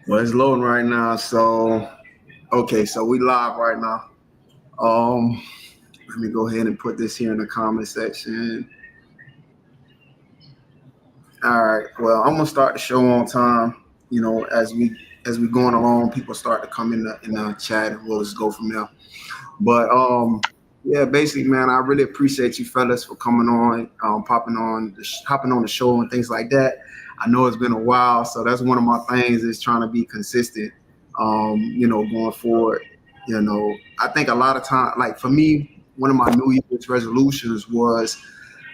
Well, it's loading right now. So, okay, so we live right now. Um, Let me go ahead and put this here in the comment section. All right. Well, I'm gonna start the show on time. You know, as we going along, people start to come in the chat, and we'll just go from there. But yeah, basically, man, I really appreciate you fellas for coming on, hopping on the show and things like that. I know it's been a while, so that's one of my things is trying to be consistent. Going forward. I think a lot of time, like for me, one of my New Year's resolutions was,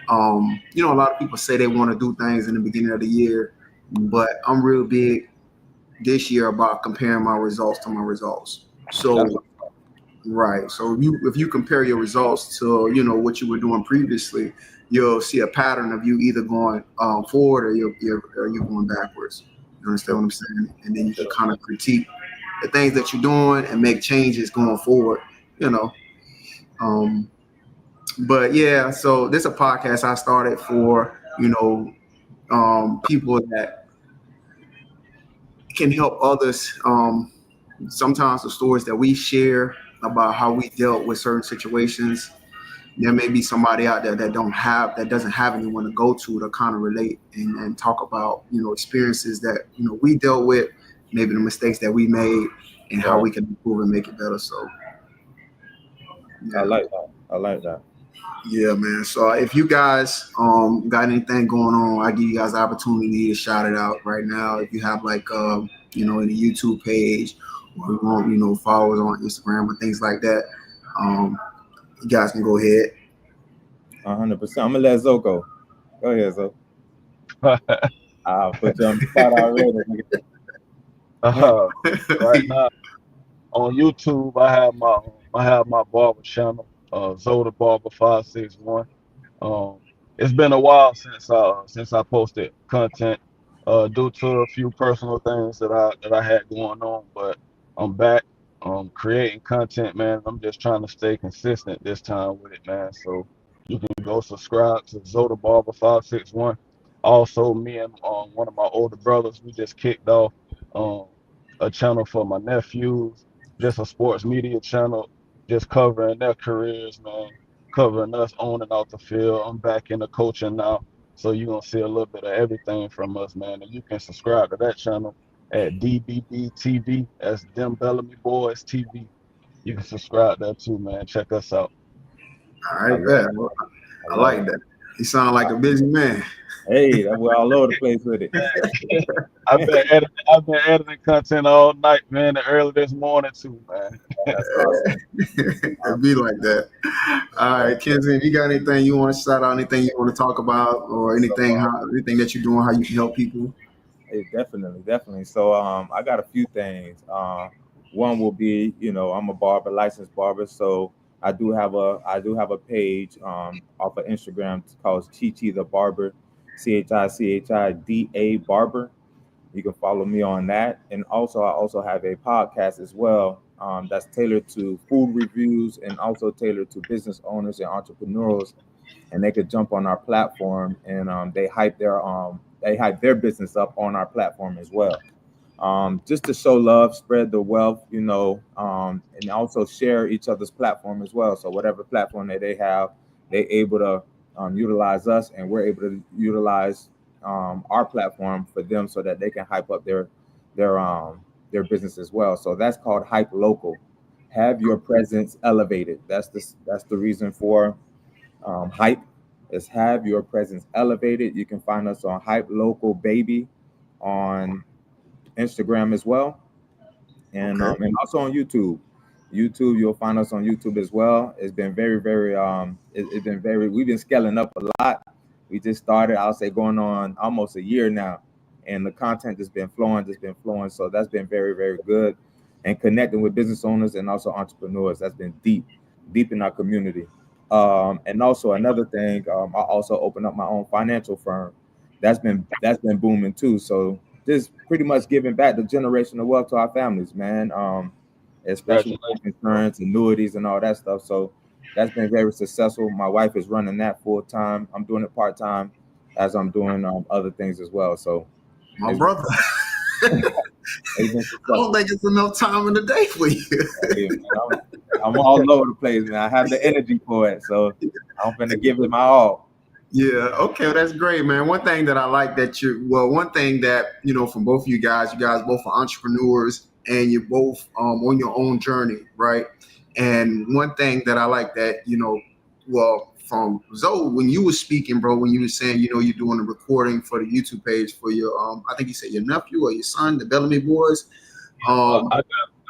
a lot of people say they want to do things in the beginning of the year, but I'm real big this year about comparing my results to my results. That's So right. So if you compare your results to what you were doing previously, you'll see a pattern of you either going forward or you're going backwards. You understand what I'm saying? And then you can kind of critique the things that you're doing and make changes going forward. You know. Um, but yeah, so this is a podcast I started for people that can help others. Sometimes the stories that we share about how we dealt with certain situations, there may be somebody out there that doesn't have anyone to go to kind of relate and talk about experiences that we dealt with, maybe the mistakes that we made and how we can improve and make it better. So I like that. I like that. yeah, man. So if you guys got anything going on, I give you guys the opportunity to shout it out right now. If you have like any YouTube page or you want followers on Instagram or things like that, you guys can go ahead. 100%. I'm gonna let Zo go. Go ahead, Zo. I'll put you on the spot already. Right now on YouTube, I have my barber channel, Zoda Barber 561. Um, it's been a while since I posted content, due to a few personal things that I had going on, but I'm back, creating content, man. I'm just trying to stay consistent this time with it, man. So you can go subscribe to Zoda Barber 561. Also, me and one of my older brothers, we just kicked off um, a channel for my nephews, just a sports media channel, just covering their careers, man, covering us on and off the field. I'm back into coaching now, so you're gonna see a little bit of everything from us, man. And you can subscribe to that channel at DBB TV. That's Them Bellamy Boys TV. You can subscribe there too, man. Check us out. All right, bet. I like that. You sound like a busy man. Hey, we're all over the place with it. I've been editing content all night, man, and early this morning too, man. That's awesome. It'd be like that. All right, Kenzie, if you got anything you want to shout out, anything you want to talk about, or anything that you're doing, how you can help people? Hey, definitely. So I got a few things. One will be, I'm a barber, licensed barber, so I do have a page off of Instagram called Chichi the Barber, CHICHIDA Barber. You can follow me on that, and also I also have a podcast as well, that's tailored to food reviews and also tailored to business owners and entrepreneurs, and they could jump on our platform and they hype their business up on our platform as well, just to show love, spread the wealth, and also share each other's platform as well. So whatever platform that they have, they able to utilize us, and we're able to utilize our platform for them, so that they can hype up their their business as well. So that's called Hype Local. Have your presence elevated. That's the reason for hype, is have your presence elevated. You can find us on Hype Local Baby on Instagram as well, and Okay. and also on YouTube. YouTube, you'll find us on YouTube as well. It's been very, very it's been very. We've been scaling up a lot. We just started, I'll say, going on almost a year now, and the content has been flowing, So that's been very, very good, and connecting with business owners and also entrepreneurs. That's been deep in our community. And also another thing, I also opened up my own financial firm. That's been booming too. So just pretty much giving back the generational wealth to our families, man. Especially with Congratulations, bro. insurance, annuities, and all that stuff. So that's been very successful. My wife is running that full time. I'm doing it part time, as I'm doing other things as well. So My it's brother. They've been I don't think it's enough time in the day for you. Hey, man, I'm all over the place, man. I have the energy for it, so I'm gonna give it my all. Yeah, okay, well, that's great, man. One thing that I like that one thing that, from both of you guys both are entrepreneurs and you're both on your own journey, right? And one thing that I like that, from Zoe, when you were speaking, bro, when you were saying, you're doing a recording for the YouTube page for your, I think you said your nephew or your son, the Bellamy Boys. I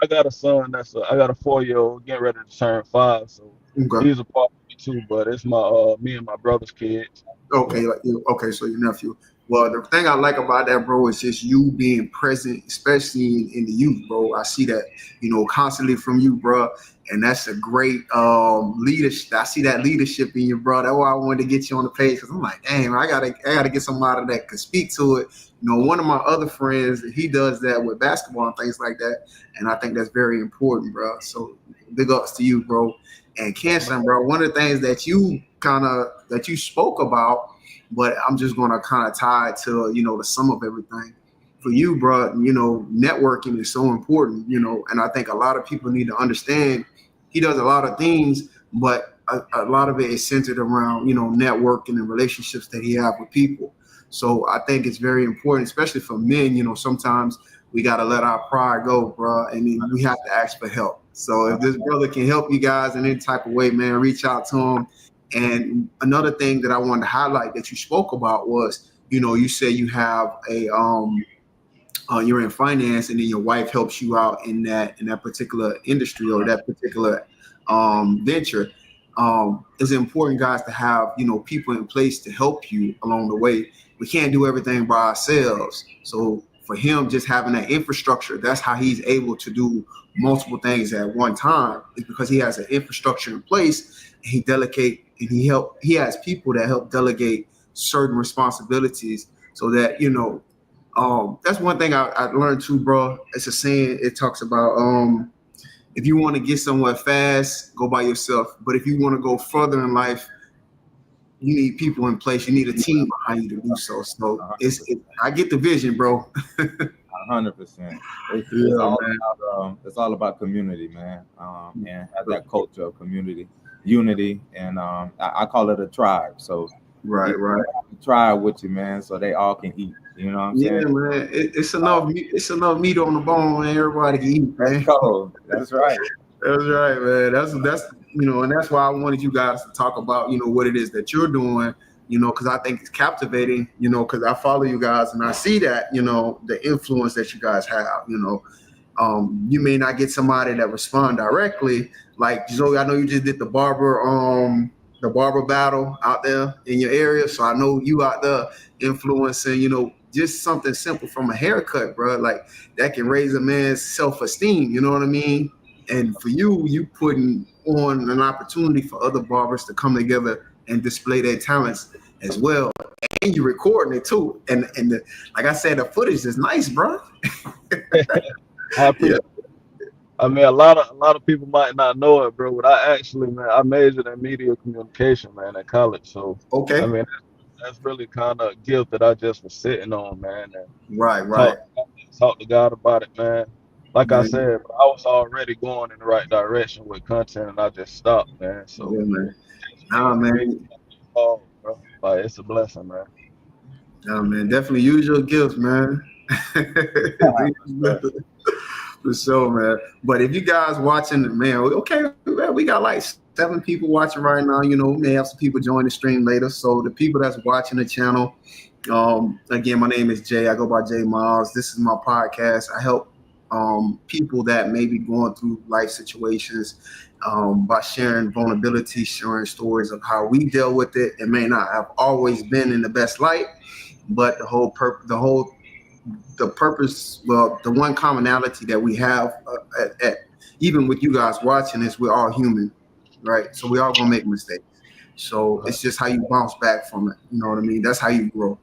got a son I got a 4-year-old getting ready to turn 5, so Okay. he's a part of me too. But it's my me and my brother's kids. Okay, okay, so your nephew. Well, the thing I like about that, bro, is just you being present, especially in the youth, bro. I see that, constantly from you, bro, and that's a great leadership. I see that leadership in you, bro. That's why I wanted to get you on the page, because I'm like, damn, I gotta get somebody that could speak to it. One of my other friends, he does that with basketball and things like that, and I think that's very important, bro. So big ups to you, bro. And Kenson, bro, one of the things that you spoke about, but I'm just gonna kind of tie it to the sum of everything. For you, bro, networking is so important, and I think a lot of people need to understand. He does a lot of things, but a lot of it is centered around networking and relationships that he have with people. So I think it's very important, especially for men. Sometimes we gotta let our pride go, bro, and then we have to ask for help. So if this brother can help you guys in any type of way, man, reach out to him. And another thing that I wanted to highlight that you spoke about was, you say you have a you're in finance, and then your wife helps you out in that particular industry or that particular venture. It's important, guys, to have people in place to help you along the way. We can't do everything by ourselves. So for him, just having that infrastructure, that's how he's able to do multiple things at one time. It's because he has an infrastructure in place, and he delegate, and he has people that help delegate certain responsibilities, so that that's one thing I learned too, bro. It's a saying. It talks about if you want to get somewhere fast, go by yourself. But if you want to go further in life, you need people in place. You need a team behind you to do so. So I get the vision, bro. 100%. It's all about community, man. And have that culture of community, unity, and I call it a tribe. So right. Tribe with you, man, so they all can eat. You know what I'm saying? Yeah, man. It's enough meat on the bone, and everybody can eat, man. Oh, that's right. That's right, man. That's and that's why I wanted you guys to talk about what it is that you're doing, because I think it's captivating, because I follow you guys and I see that the influence that you guys have. You may not get somebody that respond directly, like Zoe. I know you just did the barber battle out there in your area, so I know you out there influencing, just something simple from a haircut, bro, like that can raise a man's self-esteem, you know what I mean? And for you putting on an opportunity for other barbers to come together and display their talents as well, and you're recording it too, and like I said, the footage is nice, bro. I appreciate it. I mean, a lot of people might not know it, bro, but I majored in media communication, man, at college. So Okay. I mean, that's really kind of a gift that I just was sitting on, man. And right. Talk to God about it, man. Like man. I said, I was already going in the right direction with content, and I just stopped, man. So yeah, man. Nah, man. Oh, bro. Like, it's a blessing, man. Nah, man. Definitely use your gifts, man. For sure, man. But if you guys watching, man, okay, man, we got like 7 people watching right now. We may have some people join the stream later. So the people that's watching the channel, again, my name is Jay. I go by Jay Miles. This is my podcast. I help people that may be going through life situations by sharing vulnerability, sharing stories of how we deal with it. It may not have always been in the best light, but the purpose, well, the one commonality that we have even with you guys watching is we're all human, right? So we all gonna make mistakes. So it's just how you bounce back from it. You know what I mean? That's how you grow.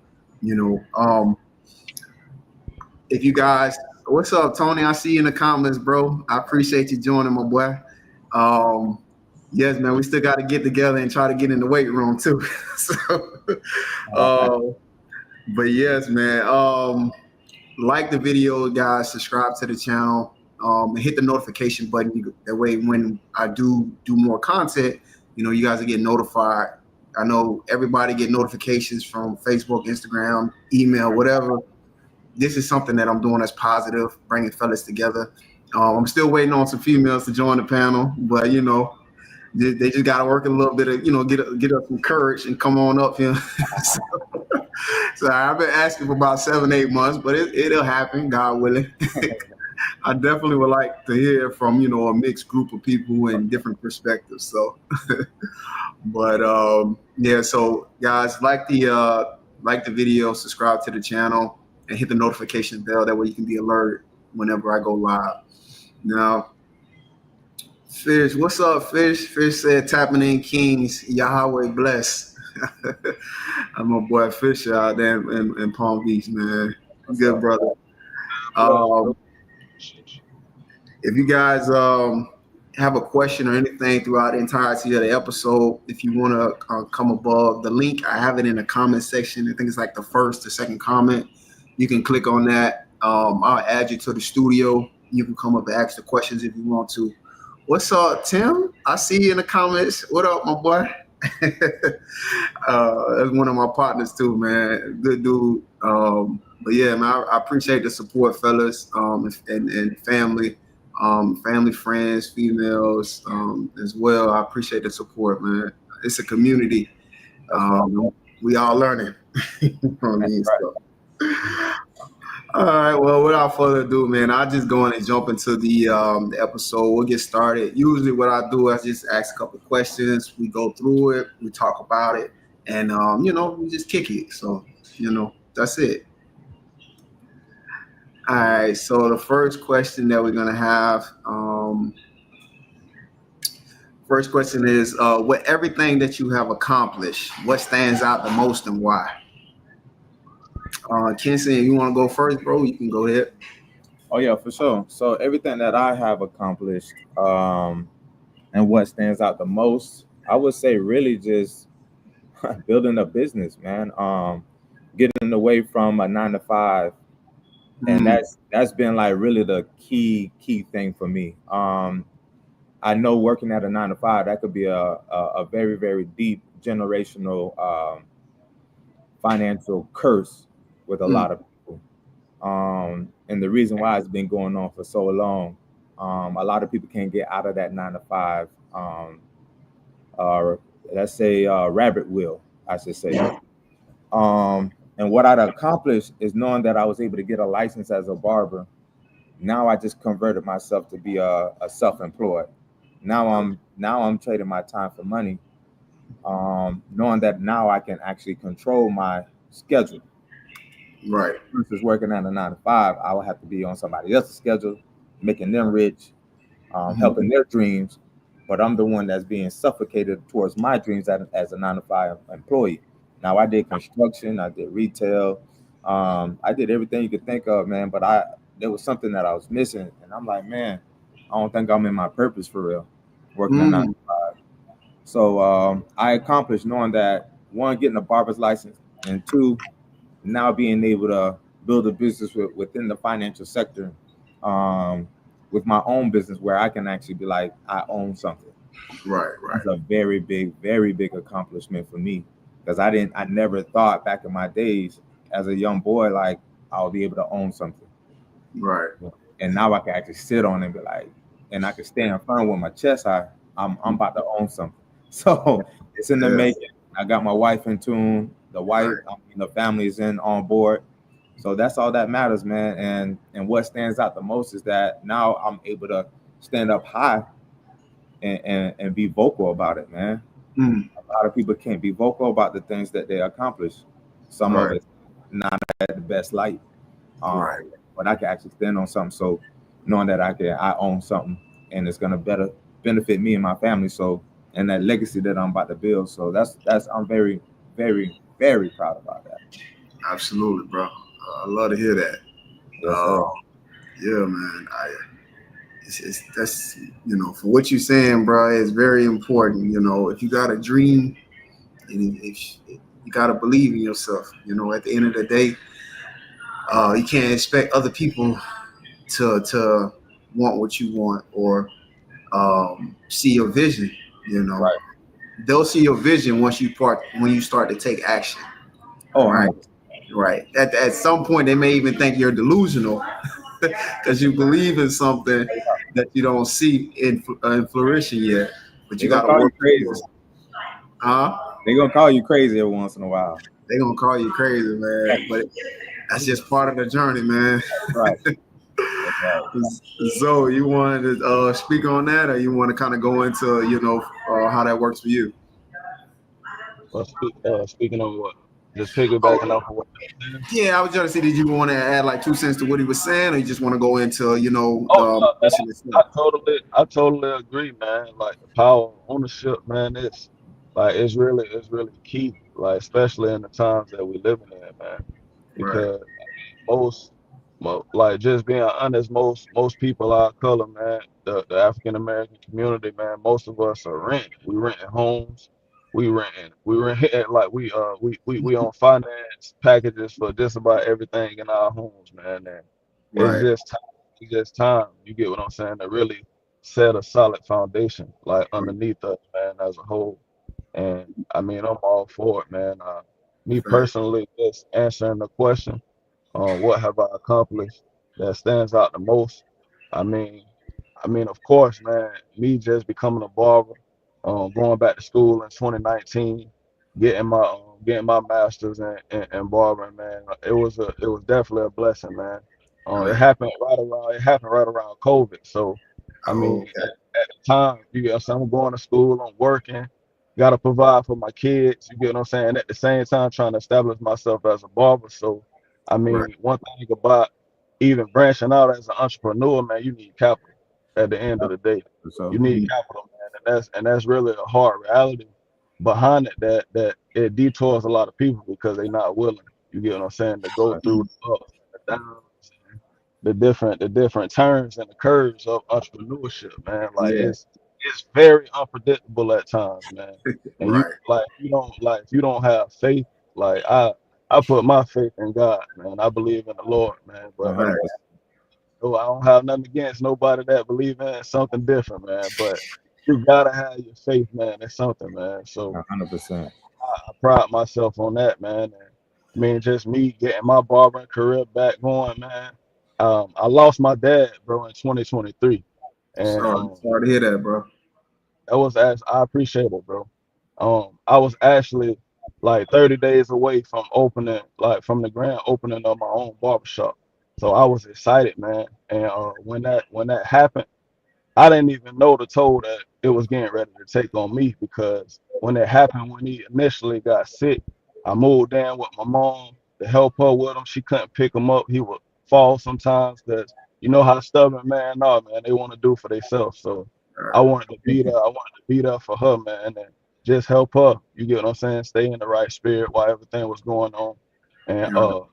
If you guys, what's up, Tony? I see you in the comments, bro. I appreciate you joining, my boy. Yes, man, we still got to get together and try to get in the weight room too. So, but yes, man. like the video, guys. Subscribe to the channel. And hit the notification button. That way, when I do more content, you guys will get notified. I know everybody get notifications from Facebook, Instagram, email, whatever. This is something that I'm doing that's positive, bringing fellas together. I'm still waiting on some females to join the panel, but they just got to work a little bit of, get up some courage and come on up here. So I've been asking for about 7-8 months, but it'll happen, God willing. I definitely would like to hear from, a mixed group of people and different perspectives. So, but yeah, so guys, like the video, subscribe to the channel, and hit the notification bell. That way you can be alerted whenever I go live. Now, Fish, what's up, Fish? Fish said, tapping in Kings, Yahweh bless. I'm my boy Fish out there in Palm Beach, man. Good brother. If you guys have a question or anything throughout the entirety of the episode, if you want to come above the link, I have it in the comment section. I think it's like the first or second comment. You can click on that. I'll add you to the studio. You can come up and ask the questions if you want to. What's up, Tim? I see you in the comments. What up, my boy? That's one of my partners too, man. Good dude. But yeah, man, I appreciate the support, fellas, and family, family, friends, females, as well. I appreciate the support, man. It's a community. We all learning. All right. Well, without further ado, man, I'll just go in and jump into the episode. We'll get started. Usually what I do is just ask a couple of questions. We go through it. We talk about it. And, we just kick it. So, that's it. All right. So the first question that we're going to have, first question is, with everything that you have accomplished, what stands out the most and why? Kenson, you want to go first, bro? You can go ahead. Oh yeah, for sure. So everything that I have accomplished, and what stands out the most, I would say really just building a business, man. Getting away from a 9-to-5, and that's been like really the key thing for me. I know working at a 9-to-5, that could be a very, very deep generational financial curse with a lot of people. And the reason why it's been going on for so long, a lot of people can't get out of that 9-to-5, let's say rabbit wheel, I should say. And what I'd accomplished is knowing that I was able to get a license as a barber. Now I just converted myself to be a self-employed. Now I'm trading my time for money, knowing that now I can actually control my schedule. Right. Versus working at a 9-to-5, I would have to be on somebody else's schedule, making them rich, helping their dreams. But I'm the one that's being suffocated towards my dreams as a 9-to-5 employee. Now I did construction, I did retail, I did everything you could think of, man. But there was something that I was missing, and I'm like, man, I don't think I'm in my purpose for real, working at 9-to-5. So I accomplished knowing that, one, getting a barber's license, and two, now being able to build a business within the financial sector, with my own business where I can actually be like, I own something. Right. It's a very big accomplishment for me, because I never thought back in my days as a young boy, like I'll be able to own something. Right. And now I can actually sit on it and be like, and I can stand firm with my chest high. I'm about to own something. So it's in the making. I got my wife in tune. The wife, the family is on board. So that's all that matters, man. And what stands out the most is that now I'm able to stand up high and be vocal about it, man. A lot of people can't be vocal about the things that they accomplish. Some of it not at the best light. But I can actually stand on something. So knowing that I own something and it's gonna better benefit me and my family. So, and that legacy that I'm about to build. So that's I'm very proud about that. Absolutely, bro. I love to hear that. Yeah, man. That's for what you're saying, bro, is very important. If you got a dream, and if you got to believe in yourself. At the end of the day, You can't expect other people to want what you want or see your vision. You know, Right. they'll see your vision when you start to take action. Oh, Right, 100%. right. At some point, they may even think you're delusional because you believe in something that you don't see in flourishing yet, but They're you gonna got to call you work crazy. towards it. Huh? They're gonna call you crazy every once in a while. They gonna call you crazy, man. But that's just part of the journey, man. That's right. That's right. So you wanted to speak on that, or you want to kind of go into how that works for you? Speaking of what, just piggybacking Oh, off of what you're saying. yeah, I was trying to see, did you want to add like 2 cents to what he was saying, or you just want to go into Oh the no, man, mission I itself? totally agree, man. Like the power of ownership, man, it's really key. Like especially in the times that we living in, man. Right, Because most, like just being honest, most people our color, man, the African American community, man, most of us are renting. We renting homes. We renting like we on finance packages for just about everything in our homes, man. And it's right, just time. It's just time. You get what I'm saying? To really set a solid foundation, like right. underneath us, man, as a whole. And I mean, I'm all for it, man. Me Fact. personally, just answering the question, what have I accomplished that stands out the most? I mean, of course, man, me just becoming a barber, going back to school in 2019, getting my master's in barbering, man. It was definitely a blessing, man. Right. It happened right around COVID. So, I Oh, mean, okay. at the time, you get what I'm saying, I'm going to school, I'm working, gotta provide for my kids. You get what I'm saying? At the same time, trying to establish myself as a barber. So, I Right. mean, one thing about even branching out as an entrepreneur, man, you need capital. At the end of the day, So you need capital, man, and that's really a hard reality behind it that it detours a lot of people because they're not willing. You get what I'm saying? To go through the ups and the downs, and the different turns and the curves of entrepreneurship, man. Like yeah, it's very unpredictable at times, man. And you Right. like if you don't have faith, like I put my faith in God, man. I believe in the Lord, man. But 100%. oh, I don't have nothing against nobody that believe in something different, man. But you gotta have your faith, man. It's something, man. So 100%. I pride myself on that, man. And I mean, just me getting my barbering career back going, man. I lost my dad, bro, in 2023, and Sorry to hear that, bro. that was as I appreciate it, bro. I was actually like 30 days away from opening, like from the grand opening of my own barbershop. So I was excited, man. And when that happened, I didn't even know the toll that it was getting ready to take on me because when it happened, when he initially got sick, I moved in with my mom to help her with him. She couldn't pick him up. He would fall sometimes because you know how stubborn man are, man. They want to do for themselves. So I Right. wanted to be there. I wanted to be there for her, man, and just help her. You get what I'm saying? Stay in the right spirit while everything was going on. And Right.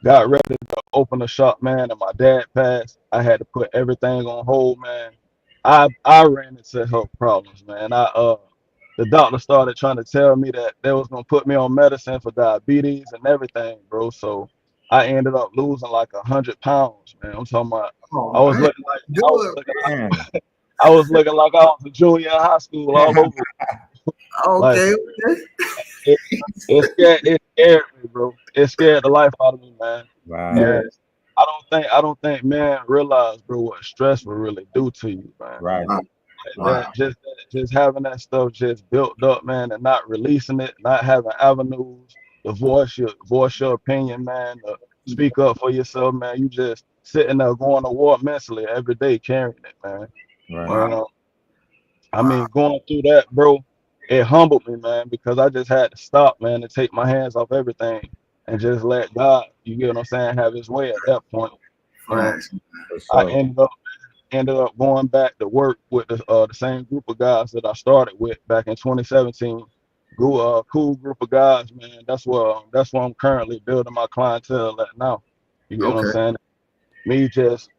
got ready to open the shop, man, and my dad passed. I had to put everything on hold, man. I ran into health problems, man. The doctor started trying to tell me that they was gonna put me on medicine for diabetes and everything, bro. So I ended up losing like 100 pounds, man. I'm talking about I Oh was man, looking like I was good. looking like Man, I was looking like I was a junior in high school all over. Like Okay, okay. it, it scared me, bro. It scared the life out of me, man. wow, Yeah. And I don't think man realize, bro, what stress will really do to you, man. right. Wow. Wow. Just having that stuff just built up, man, and not releasing it, not having avenues to voice your opinion, man, to speak up for yourself, man. You just sitting there going to war mentally every day carrying it, man. Right. And Wow. I Wow. mean, going through that, bro, it humbled me, man, because I just had to stop, man, and take my hands off everything and just let God, you get what I'm saying, have his way at that point. Um, Facts. For I sure. ended up going back to work with the same group of guys that I started with back in 2017. Cool group of guys, man. That's where I'm currently building my clientele at now. You get what I'm Okay. saying?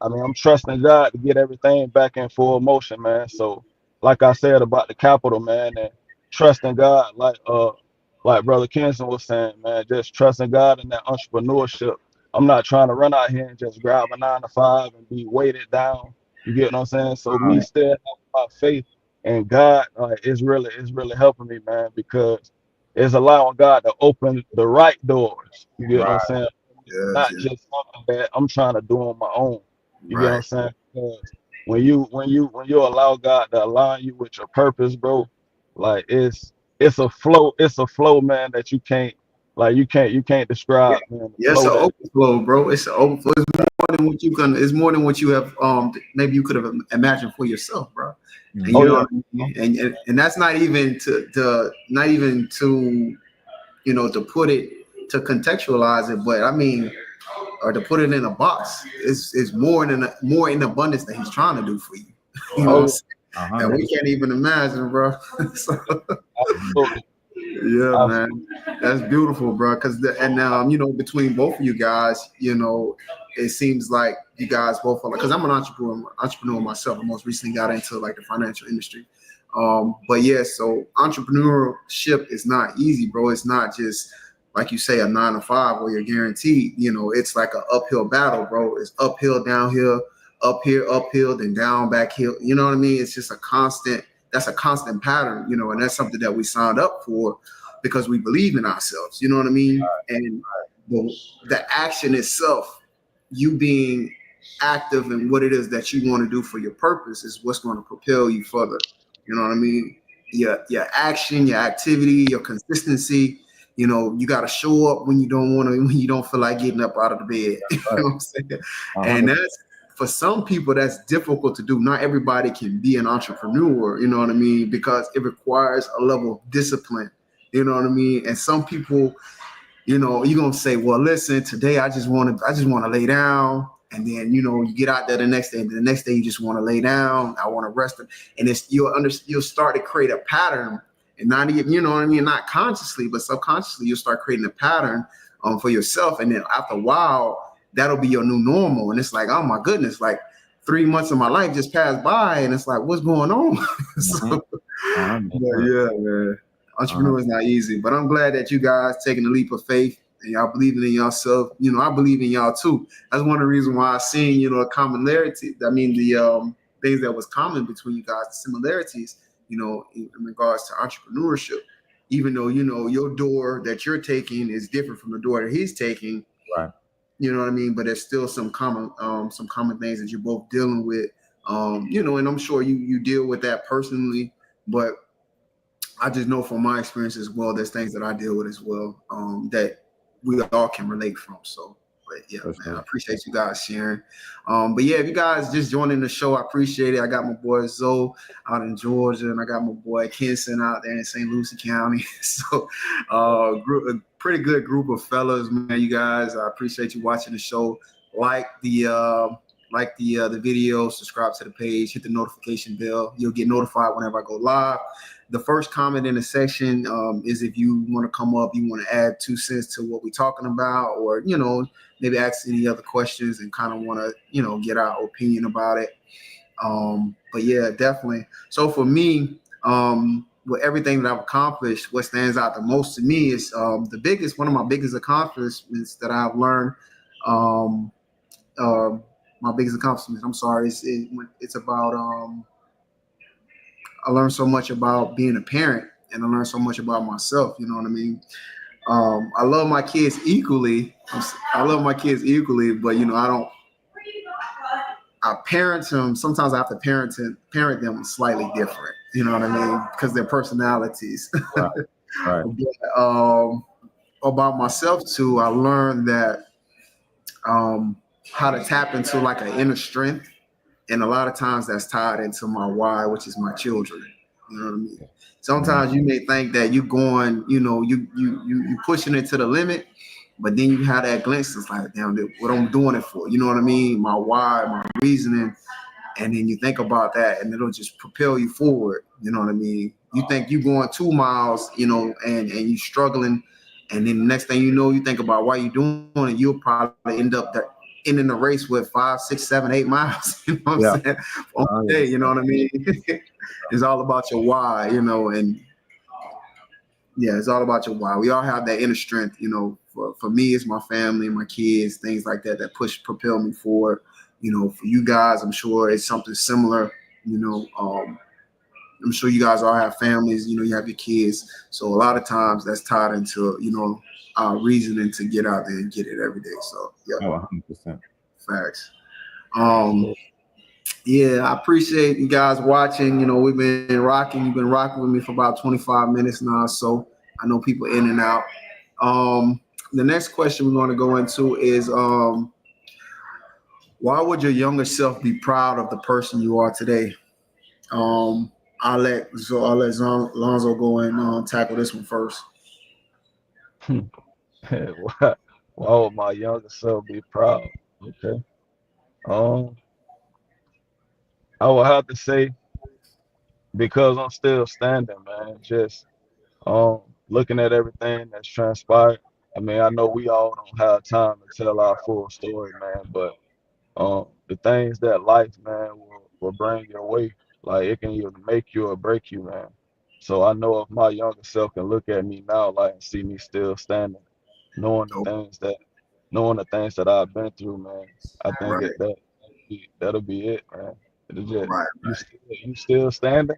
I'm trusting God to get everything back in full motion, man. So, like I said about the capital, man, and trusting God, like Brother Kenson was saying, man, just trusting God in that entrepreneurship I'm not trying to run out here and just grab a 9 to 5 and be weighted down. You get what I'm saying? So me still having my faith in God is really helping me, man, because it's allowing God to open the right doors. You get what I'm saying? Not just something that I'm trying to do on my own. You get what I'm saying? Because when you allow God to align you with your purpose, bro, like it's a flow, man, that you can't describe, man. Yeah, it's an overflow, bro. It's an overflow. It's more than what you have maybe you could have imagined for yourself, bro. And you know what I mean? And that's not even to put it, to contextualize it, but I mean, or to put it in a box. It's more in abundance that he's trying to do for you. You know what I'm saying? And we can't even imagine, bro. So, yeah, man, that's beautiful, bro. Because between both of you guys, it seems like you guys both are like, because I'm an entrepreneur myself. I most recently got into like the financial industry. But yeah, so entrepreneurship is not easy, bro. It's not just like you say a 9 to 5 where you're guaranteed. It's like an uphill battle, bro. It's uphill, downhill, up here, uphill, then down, back hill. You know what I mean? It's just a constant pattern, and that's something that we signed up for because we believe in ourselves. You know what I mean? And the action itself, you being active in what it is that you want to do for your purpose, is what's going to propel you further. You know what I mean? Your action, your activity, your consistency. You got to show up when you don't feel like getting up out of the bed. You know what I'm saying? And that's, for some people, that's difficult to do. Not everybody can be an entrepreneur, you know what I mean? Because it requires a level of discipline, you know what I mean? And some people, you're going to say, well, listen, today I just want to lay down. And then, you get out there the next day, and the next day you just want to lay down. I want to rest. And you'll start to create a pattern, and not even, you know what I mean? Not consciously, but subconsciously, you'll start creating a pattern for yourself. And then after a while, that'll be your new normal. And it's like, oh my goodness, like 3 months of my life just passed by, and it's like, what's going on? Yeah, man. Entrepreneur is not easy, but I'm glad that you guys taking the leap of faith and y'all believing in yourself. I believe in y'all too. That's one of the reasons why I seen, a commonality. I mean, the things that was common between you guys, the similarities, in regards to entrepreneurship, even though, your door that you're taking is different from the door that he's taking. Right. You know what I mean? But there's still some common things that you're both dealing with. And I'm sure you deal with that personally, but I just know from my experience as well, there's things that I deal with as well, that we all can relate from. So, but yeah, man, I appreciate you guys sharing. But yeah, if you guys just joining the show, I appreciate it. I got my boy Zoe out in Georgia, and I got my boy Kenson out there in St. Lucie County. So, a pretty good group of fellas, man. You guys, I appreciate you watching the show. Like the video, subscribe to the page, hit the notification bell. You'll get notified whenever I go live. The first comment in the section is if you want to come up, you want to add 2 cents to what we're talking about, or maybe ask any other questions and kind of want to get our opinion about it. But yeah, definitely. So for me, with everything that I've accomplished, what stands out the most to me is one of my biggest accomplishments that I've learned. My biggest accomplishment, I'm sorry, it's about I learned so much about being a parent, and I learned so much about myself. You know what I mean? I love my kids equally. But I parent them. Sometimes I have to parent them slightly different. You know what I mean? Because their personalities. Right. But, about myself too, I learned that how to tap into like an inner strength. And a lot of times that's tied into my why, which is my children. You know what I mean? Sometimes you may think that you're going, you pushing it to the limit, but then you have that glimpse. It's like, damn, what I'm doing it for. You know what I mean? My why, my reasoning. And then you think about that, and it'll just propel you forward. You know what I mean? You think you're going 2 miles, and you're struggling. And then the next thing you know, you think about why you're doing it. You'll probably end up ending the race with 5, 6, 7, 8 miles. You know what I'm saying? On the day, you know what I mean? It's all about your why, and yeah, it's all about your why. We all have that inner strength, for me, it's my family, my kids, things like that propel me forward. For you guys, I'm sure it's something similar. I'm sure you guys all have families. You have your kids, so a lot of times that's tied into reasoning to get out there and get it every day. So yeah, 100%. facts. Yeah, I appreciate you guys watching. We've been rocking. You've been rocking with me for about 25 minutes now, so I know people in and out. The next question we're going to go into is why would your younger self be proud of the person you are today? I'll let Lonzo go and tackle this one first. Why, why would my younger self be proud? Okay. I would have to say because I'm still standing, man. Just looking at everything that's transpired. I mean, I know we all don't have time to tell our full story, man, but the things that life, man, will bring your way, like it can either make you or break you, man. So I know if my younger self can look at me now, like and see me still standing, knowing the things that knowing the things that I've been through, man, I think Right, that'll be it, man. It'll just right. you still standing?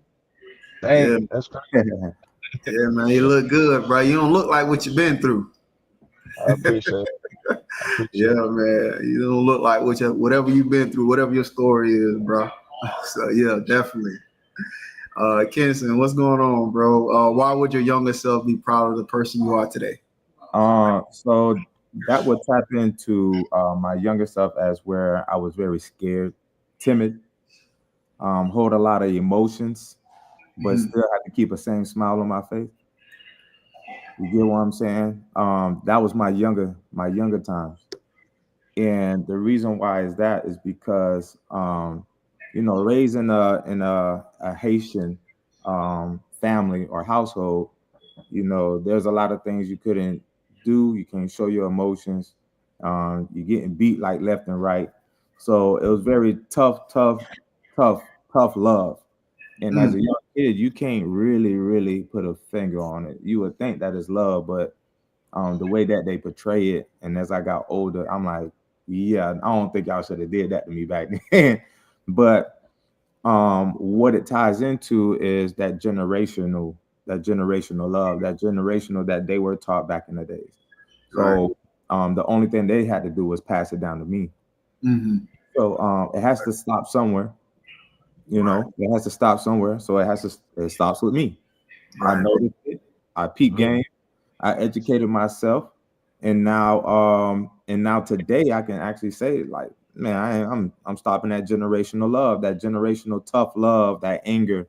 Yeah, Dang, that's crazy. yeah, man. You look good, bro. You don't look like what you've been through. I appreciate it. I Yeah, appreciate it. man. You don't look like whatever you've been through, whatever your story is, bro. So yeah, definitely. Kenson, what's going on, bro? Why would your younger self be proud of the person you are today? So that would tap into my younger self as where I was very scared, timid, hold a lot of emotions, but still had to keep a same smile on my face. You get what I'm saying? That was my younger times. And the reason why is that is because raised in a Haitian family or household, there's a lot of things you couldn't do. You can't show your emotions. You're getting beat like left and right. So it was very tough love. And as a young kid, you can't really put a finger on it. You would think that is love, but the way that they portray it, and as I got older, I'm like, yeah, I don't think y'all should have did that to me back then. But what it ties into is that generational love, that generational that they were taught back in the days. So the only thing they had to do was pass it down to me. So it has to stop somewhere. It has to stop somewhere. So it stops with me. I noticed it. I peep game. I educated myself, and now today I can actually say, like, man, I'm stopping that generational love, that generational tough love, that anger,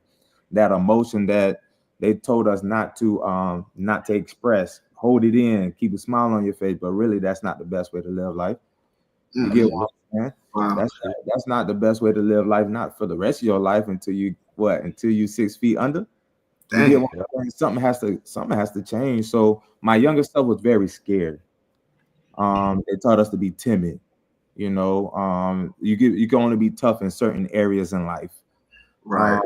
that emotion that they told us not to express. Hold it in, keep a smile on your face, but really that's not the best way to live life. You get what I'm saying? Wow. That's not the best way to live life, not for the rest of your life until you 6 feet under. You get what I'm saying? Something has to change. So my younger self was very scared. They taught us to be timid. You can only be tough in certain areas in life. Right.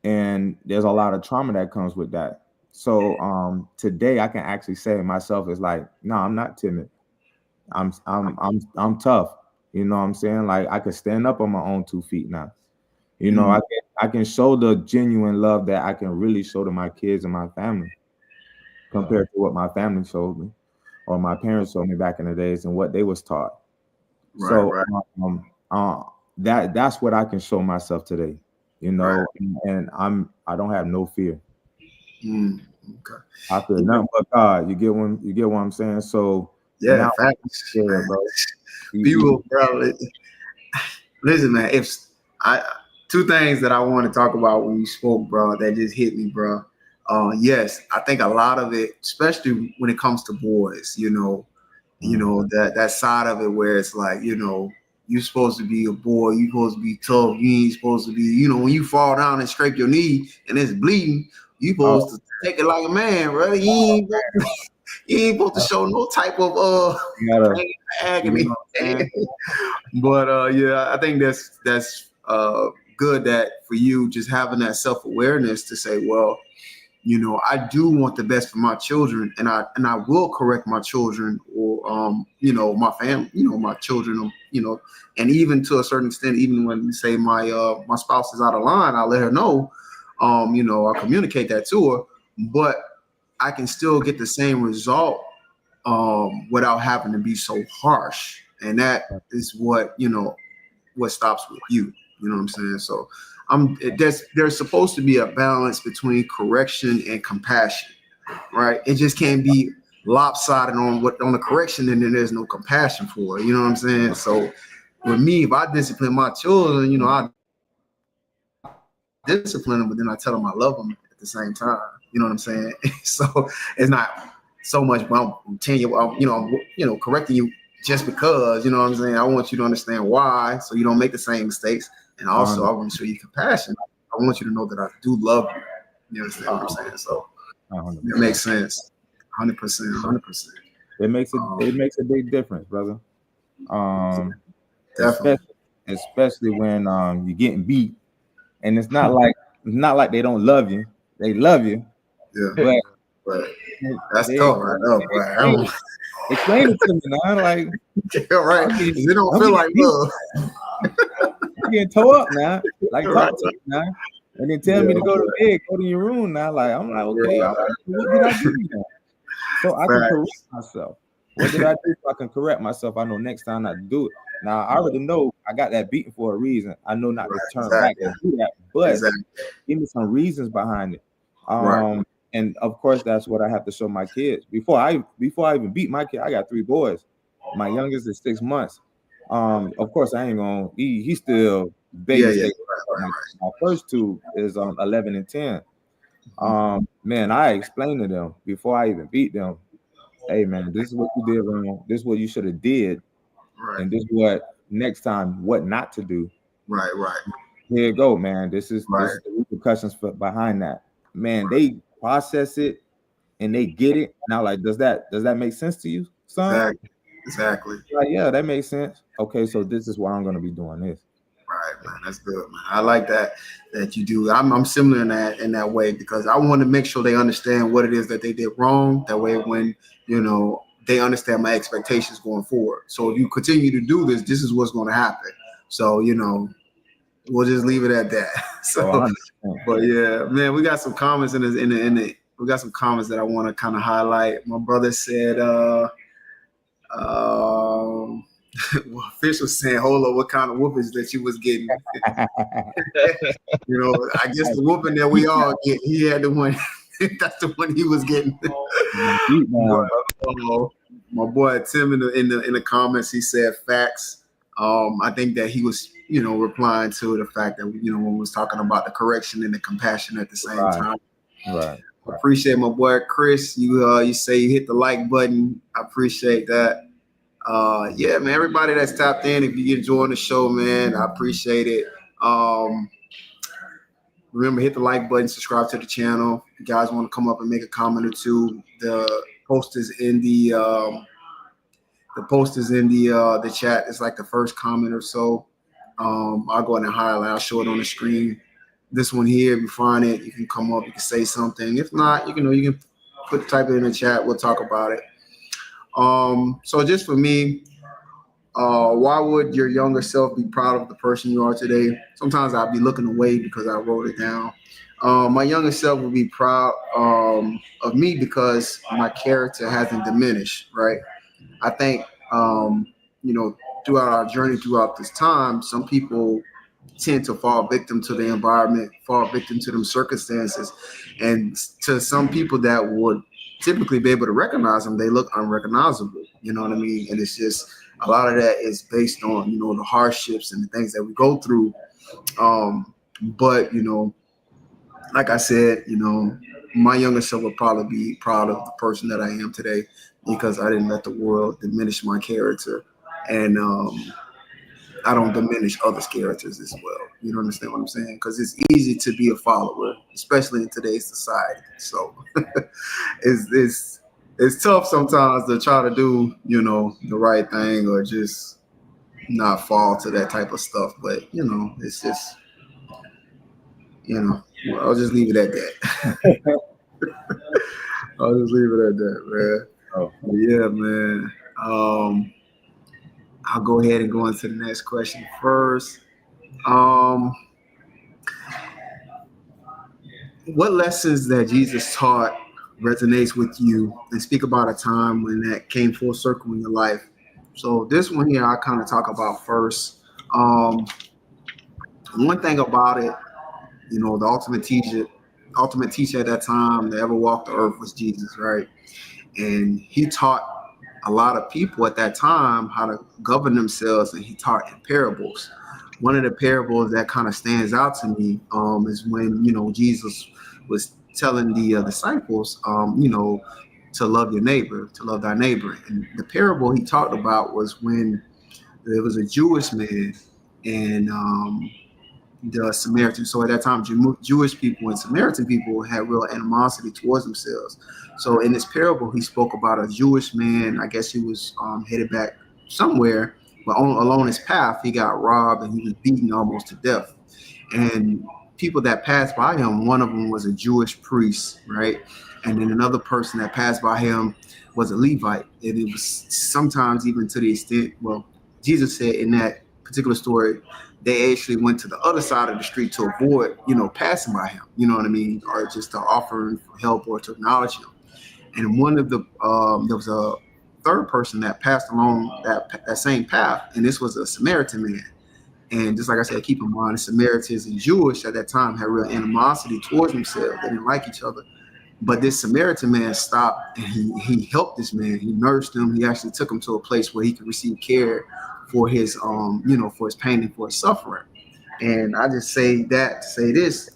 And there's a lot of trauma that comes with that. So today I can actually say myself is like, no, I'm not timid. I'm tough. You know what I'm saying? Like I can stand up on my own 2 feet now. I can show the genuine love that I can really show to my kids and my family compared to what my family showed me or my parents showed me back in the days and what they was taught. That's what I can show myself today, and I don't have no fear. Okay. I feel nothing but God. You get what I'm saying? So yeah, facts. Yeah, bro. People, bro. Listen, man. Two things that I want to talk about when you spoke, bro, that just hit me, bro. Yes, I think a lot of it, especially when it comes to boys, that side of it where it's like, you're supposed to be a boy, you're supposed to be tough, you ain't supposed to be, when you fall down and scrape your knee and it's bleeding, you supposed to take it like a man, bro. You ain't supposed to show no type of agony. But yeah, I think that's good that for you just having that self-awareness to say, well, you know, I do want the best for my children, and I will correct my children, or you know, my family, you know, my children, you know, and even to a certain extent, even when say my my spouse is out of line, I let her know, you know, I communicate that to her, but I can still get the same result without having to be so harsh, and that is what, you know, what stops with you. You know what I'm saying? So there's supposed to be a balance between correction and compassion, right? It just can't be lopsided on the correction and then there's no compassion for it. You know what I'm saying? So with me, if I discipline my children, you know, I discipline them, but then I tell them I love them at the same time. You know what I'm saying? So it's not so much about telling you, you know, correcting you just because, you know what I'm saying? I want you to understand why, so you don't make the same mistakes. And also, I want to show you compassion. I want you to know that I do love you. You understand what I'm saying? So it makes sense. 100%, 100%. It makes a big difference, brother. Definitely. Especially when you're getting beat, and it's not like they don't love you. They love you. Yeah. But that's tough right now. Explain it to me now, like yeah, right. They don't feel like love. I'm getting tore up now. Like talk to me now. And then tell me to go to bed, go to your room now. Like I'm like, okay, what did I do now? So I can correct myself. What did I do so I can correct myself? I know next time not to do it. Now I already know I got that beating for a reason. I know not to turn back and do that, but give me some reasons behind it. And of course, that's what I have to show my kids. Before I even beat my kid, I got 3 boys. My youngest is 6 months. Of course, I ain't gonna. He's still baby stage. My first 2 is 11 and 10. Man, I explained to them before I even beat them. Hey, man, this is what you did wrong. This is what you should have did, and this is what next time what not to do. Right. Here you go, man. This is the repercussions behind that. Man, they process it and they get it now. Like, does that make sense to you, son? Exactly. Like, yeah, that makes sense. Okay, so this is why I'm gonna be doing this. Right, man. That's good, man. I like that you do. I'm similar in that way, because I want to make sure they understand what it is that they did wrong. That way, when you know, they understand my expectations going forward. So if you continue to do this, this is what's going to happen. So you know, we'll just leave it at that. So, but yeah, man, we got some comments in the we got some comments that I want to kind of highlight. My brother said, well, Fish was saying, hold up, what kind of whoopings that you was getting? You know, I guess the whooping that we all get, he had the one. That's the one he was getting. My boy Tim in the comments, he said facts. I think that he was, you know, replying to the fact that, you know, when we was talking about the correction and the compassion at the same time. Right. Appreciate my boy Chris. You say you hit the like button. I appreciate that. Yeah, man, everybody that's tapped in, if you enjoying the show, man, I appreciate it. Remember, hit the like button, subscribe to the channel. If you guys want to come up and make a comment or two, the post is in the chat. It's like the first comment or so. I'll go ahead and highlight. I'll show it on the screen. This one here, if you find it, you can come up, you can say something. If not, you can type it in the chat. We'll talk about it. So just for me, why would your younger self be proud of the person you are today? Sometimes I'll be looking away because I wrote it down. My younger self would be proud of me because my character hasn't diminished, right? I think, you know, throughout our journey, throughout this time, some people tend to fall victim to the environment, fall victim to them circumstances. And to some people that would typically be able to recognize them, they look unrecognizable. You know what I mean? And it's just, a lot of that is based on, you know, the hardships and the things that we go through. But, you know, like I said, you know, my younger self would probably be proud of the person that I am today because I didn't let the world diminish my character. And I don't diminish others' characters as well. You don't understand what I'm saying? Because it's easy to be a follower, especially in today's society. So it's tough sometimes to try to do, you know, the right thing or just not fall to that type of stuff. But, you know, it's just, you know, I'll just leave it at that. I'll just leave it at that, man. Oh, But yeah, man. I'll go ahead and go into the next question first. Um, what lessons that Jesus taught resonates with you, and speak about a time when that came full circle in your life. So this one here, I kind of talk about first. Um, one thing about it, the ultimate teacher at that time that ever walked the earth was Jesus, right? And he taught a lot of people at that time how to govern themselves, and he taught in parables. One of the parables that kind of stands out to me is when Jesus was telling the disciples, to love your neighbor, to love thy neighbor. And the parable he talked about was when there was a Jewish man and the Samaritan. So at that time, Jewish people and Samaritan people had real animosity towards themselves. So in this parable, he spoke about a Jewish man. I guess he was headed back somewhere, but along his path, he got robbed and he was beaten almost to death. And people that passed by him, one of them was a Jewish priest, right? And then another person that passed by him was a Levite. And it was sometimes even to the extent, well, Jesus said in that particular story, they actually went to the other side of the street to avoid, passing by him, you know what I mean? Or just to offer him help or to acknowledge him. And one of the, there was a third person that passed along that same path, and this was a Samaritan man. And just like I said, keep in mind, the Samaritans and Jewish at that time had real animosity towards themselves. They didn't like each other. But this Samaritan man stopped and he helped this man. He nursed him. He actually took him to a place where he could receive care for his, for his pain and for his suffering. And I just say that to say this,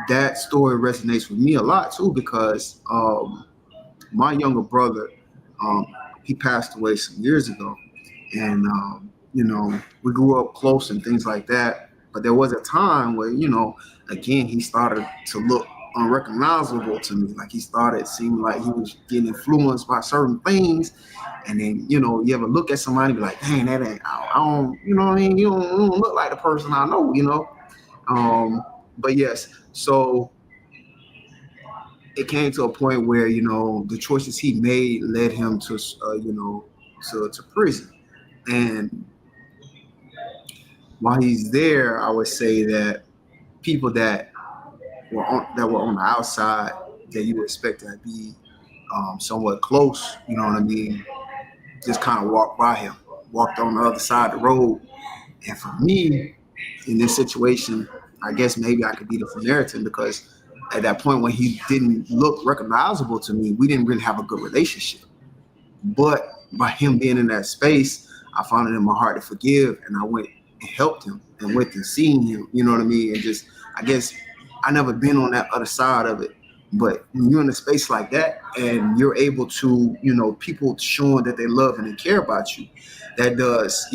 that story resonates with me a lot too, because my younger brother, he passed away some years ago. And, we grew up close and things like that. But there was a time where, again, he started to look unrecognizable to me. Like he started seeming like he was getting influenced by certain things. And then, you ever look at somebody and be like, dang, that ain't, I don't, you know what I mean? You don't look like the person I know, But yes, so it came to a point where, the choices he made led him to, to prison. And while he's there, I would say that people that were on the outside that you would expect to be somewhat close, you know what I mean, just kind of walked by him, walked on the other side of the road. And for me, in this situation, I guess maybe I could be the Samaritan, because at that point when he didn't look recognizable to me, we didn't really have a good relationship. But by him being in that space, I found it in my heart to forgive, and I went and helped him and went and seen him, you know what I mean? And just, I guess I never been on that other side of it. But when you're in a space like that and you're able to, people showing that they love and they care about you, that does,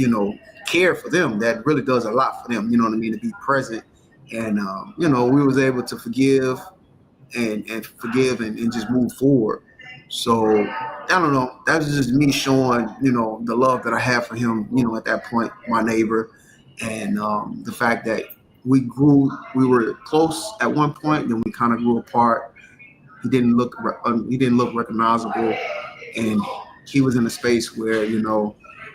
care for them. That really does a lot for them, you know what I mean, to be present. And, we was able to forgive and just move forward. So I don't know. That was just me showing, the love that I have for him, at that point, my neighbor. And the fact that we were close at one point, then we kind of grew apart. He didn't look recognizable, and he was in a space where,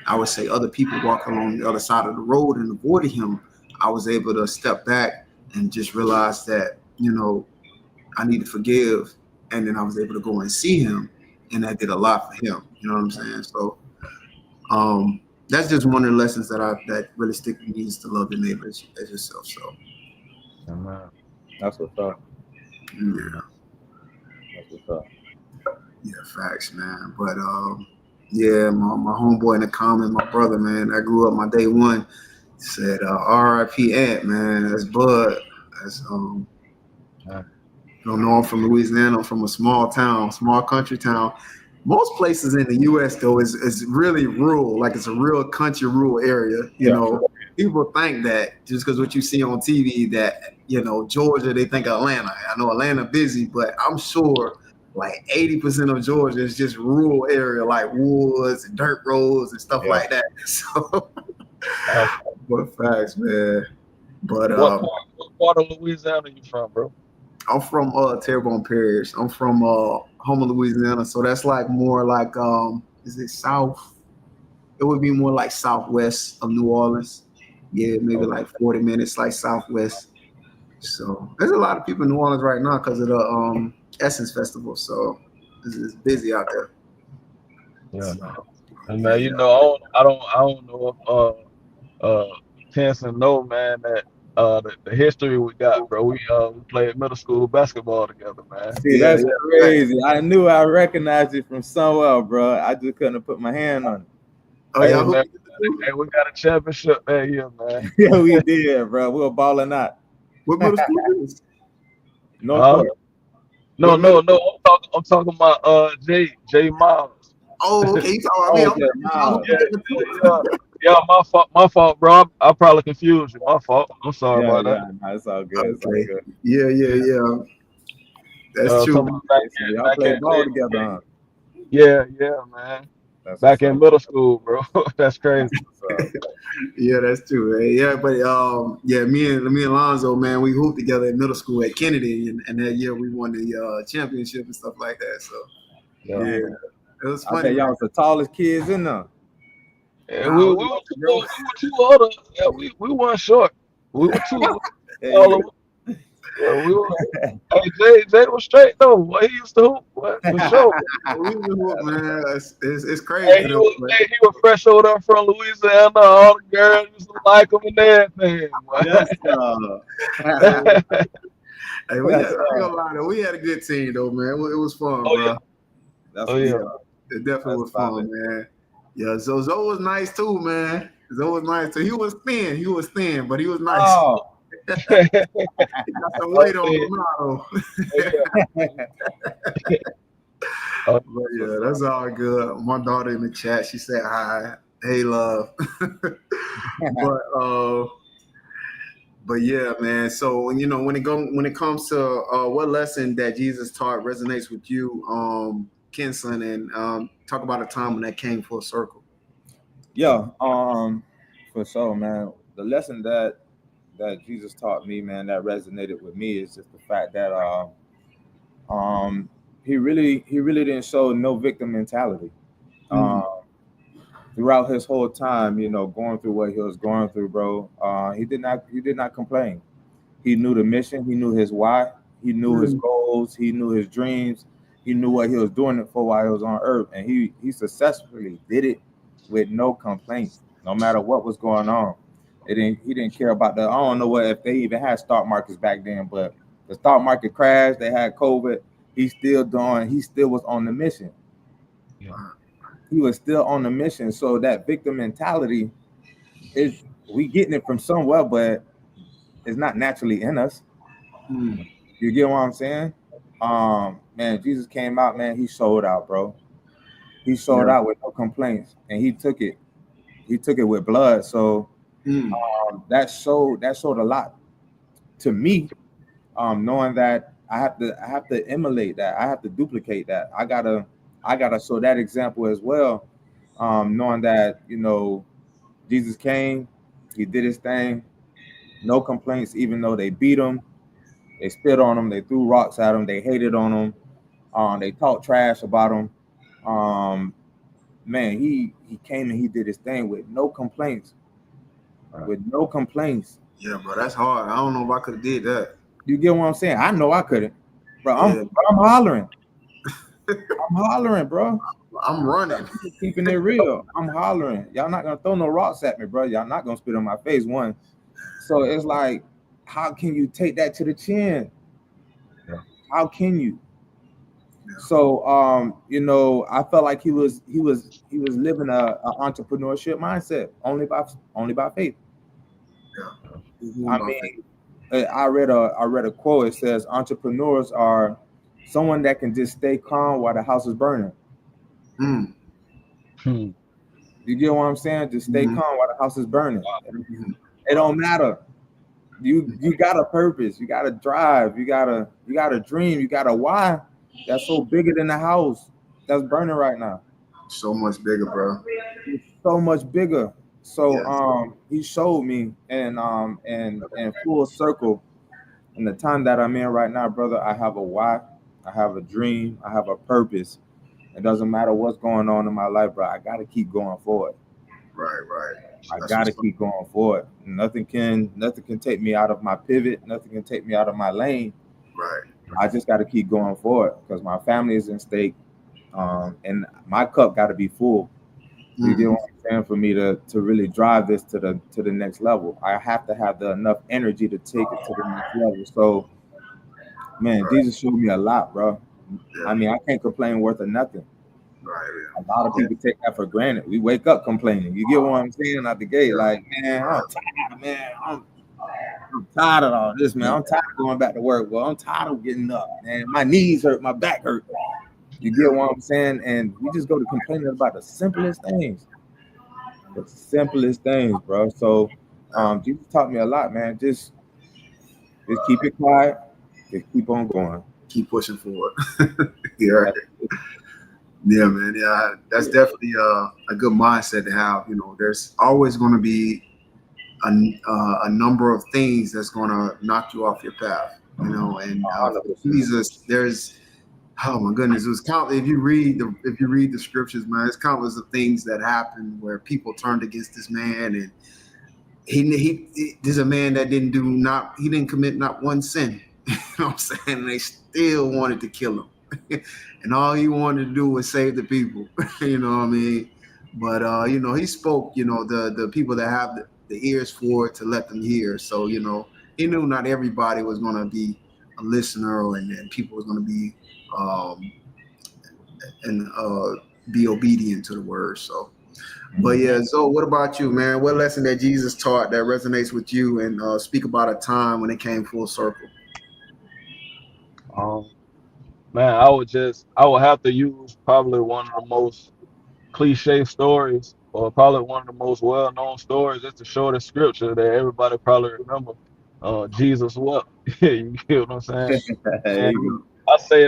I would say other people walking along the other side of the road and avoided him. I was able to step back and just realize that, I need to forgive. And then I was able to go and see him, and that did a lot for him. You know what I'm saying? So that's just one of the lessons that really stick with me, is to love your neighbor as yourself. So that's what's up. Yeah. That's what's up. Yeah, facts, man. But yeah, my homeboy in the comment, my brother, man, I grew up my day one, said R.I.P. Ant, man. That's Bud. That's I don't know, I'm from Louisiana. I'm from a small country town. Most places in the U.S. though is really rural, like it's a real country, rural area. You know, people think that just because what you see on TV that, Georgia, they think Atlanta. I know Atlanta busy, but I'm sure like 80% of Georgia is just rural area, like woods and dirt roads and stuff like that. So, but facts, man. But what part of Louisiana are you from, bro? I'm from Terrebonne Parish. I'm from Houma, Louisiana. So that's like more like is it south? It would be more like southwest of New Orleans. Yeah, maybe Okay. like 40 minutes, like southwest. So there's a lot of people in New Orleans right now because of the Essence Festival. So it's busy out there. Yeah. So, And yeah, man, you know, I don't know if Tenson know, man, that the history we got, bro. We played middle school basketball together, man. See, yeah, that's yeah. crazy. I knew I recognized it from somewhere, bro. I just couldn't put my hand on Oh, Hey y'all man, hooped too? hey, we got a championship that year, man. it. Yeah, we did, bro. We were balling out. What middle school is? Northport. No, What middle? no, no. I'm talking about J Miles. Oh, okay. You talking about me? Oh, I'm yeah, I nah. hooped Yeah, together too. yeah, yeah. My fault, bro. I probably confused you. My fault. I'm sorry Yeah, about that. yeah. Nah, it's all good. It's all Okay. good. Yeah, yeah, yeah. That's Talking true. about So y'all back play in ball together, huh? yeah, yeah, man. That's what's Back up. in middle school, bro. That's crazy. That's what's up. Yeah, that's true. Man. Yeah, but yeah, me and Lonzo, man, we hooped together in middle school at Kennedy, and that year we won the championship and stuff like that. So Yeah. yeah, Man, it was I funny, bet y'all man. was the tallest kids in there. Yeah, Nah, we we were lucky, bro. too older. Yeah, we weren't short. We were too Hey, taller. Yeah, we were. Hey, Jay was straight though. What he used to hoop, what, for sure. We was hoop, man. It's Hey, crazy he though. was But hey, he was fresh over there from Louisiana. All the girls used to like him and everything. yes, hey, sir. hey, I Yes, ain't sir. gonna lie though. We had a good team though, man. It was fun, Oh yeah, bro. That's oh what's yeah. Yeah, up. it definitely That's was solid. fun, man. Yeah, so Zoe was nice too, man. Zoe was nice too. He was thin, but he was nice. Oh, He got some Oh weight on yeah, him now, though. oh yeah. Oh, But that's yeah, what's that's up. all good. My daughter in the chat, she said hi. Hey, love. but uh, but yeah, man. So when it comes to what lesson that Jesus taught resonates with you, Kenson, and talk about a time when that came full circle. Yeah, for sure, man. The lesson that Jesus taught me, man, that resonated with me is just the fact that um he really didn't show no victim mentality. Mm, Um Throughout his whole time, going through what he was going through, bro, he did not complain. He knew the mission, he knew his why, he knew his mm, goals, he knew his dreams, he knew what he was doing it for while he was on earth, and he successfully did it with no complaints, no matter what was going on. He didn't care about the I don't know what if they even had stock markets back then, but the stock market crashed, they had COVID, he still was on the mission. yeah, He was still on the mission. So that victim mentality is we getting it from somewhere, but it's not naturally in us. mm. You get what I'm saying? Man, Jesus came out, man, he sold out, bro. He sold Yeah. out with no complaints, and he took it. He took it with blood. So Mm, that showed a lot to me. Knowing that I have to emulate that. I have to duplicate that. I gotta show that example as well. Knowing that Jesus came, he did his thing, no complaints, even though they beat him, they spit on him, they threw rocks at him, they hated on him, they talked trash about him. Um, Man, he came and he did his thing with no complaints, right. with no complaints. yeah, bro, that's hard. I don't know if I could have did that. You get what I'm saying? I know I couldn't, bro. I'm Yeah, I'm hollering, I'm hollering, bro. I'm running. Keeping it real, I'm hollering. Y'all not gonna throw no rocks at me, bro. Y'all not gonna spit on my face. One, so it's like, how can you take that to the chin? Yeah. How can you? Yeah. So I felt like he was living a entrepreneurship mindset only by faith. Yeah. I mean, I read a quote. It says entrepreneurs are someone that can just stay calm while the house is burning. Mm, Hmm. You get what I'm saying? Just stay mhm, calm while the house is burning. mhm. It don't matter. You got a purpose. You got a drive. You got a dream. You got a why that's so bigger than the house that's burning right now. So much bigger, bro. It's so much bigger. So Yes. he showed me and full circle In the time that I'm in right now, brother, I have a why, I have a dream, I have a purpose. It doesn't matter what's going on in my life, bro. I gotta keep going forward. Right. I That's gotta what's up. keep going forward. Nothing can take me out of my pivot. Nothing can take me out of my lane. Right. I just got to keep going forward because my family is in stake, and my cup got to be full. You get Mm. what I'm saying? For me to really drive this to the next level, I have to have the enough energy to take it to the next level. So, man, Right. Jesus showed me a lot, bro. Yeah. I mean, I can't complain worth of nothing. Right. A lot of Yeah. people take that for granted. We wake up complaining. You get what I'm saying? Out the gate, Yeah. like, man, I'm Right. tired, man. I'm tired of all this, man. I'm tired of going back to work. Well, I'm tired of getting up, man. My knees hurt, my back hurt. You get what I'm saying? And we just go to complaining about the simplest things. The simplest things, bro. So Yeah. Jesus taught me a lot, man. Just keep it quiet. Just keep on going. Keep pushing forward. Yeah. Right. Yeah, man. Yeah, that's definitely a good mindset to have. You know, there's always going to be a number of things that's going to knock you off your path. You know, and for 100%. Jesus, there's oh my goodness, it was countless. If you read the scriptures, man, it's countless of things that happened where people turned against this man, and he there's a man that he didn't commit not one sin. You know what I'm saying? And they still wanted to kill him. And all he wanted to do was save the people. You know what I mean? But you know, he spoke, you know, the people that have the ears for it to let them hear. So, you know, he knew not everybody was gonna be a listener, and people was gonna be um and be obedient to the word. So but yeah, so what about you, man? What lesson that Jesus taught that resonates with you, and speak about a time when it came full circle? Um, Man, I would have to use probably one of the most cliche stories, or probably one of the most well-known stories. It's the shortest scripture that everybody probably remember. Jesus wept. You get what I'm saying? There And you go. I say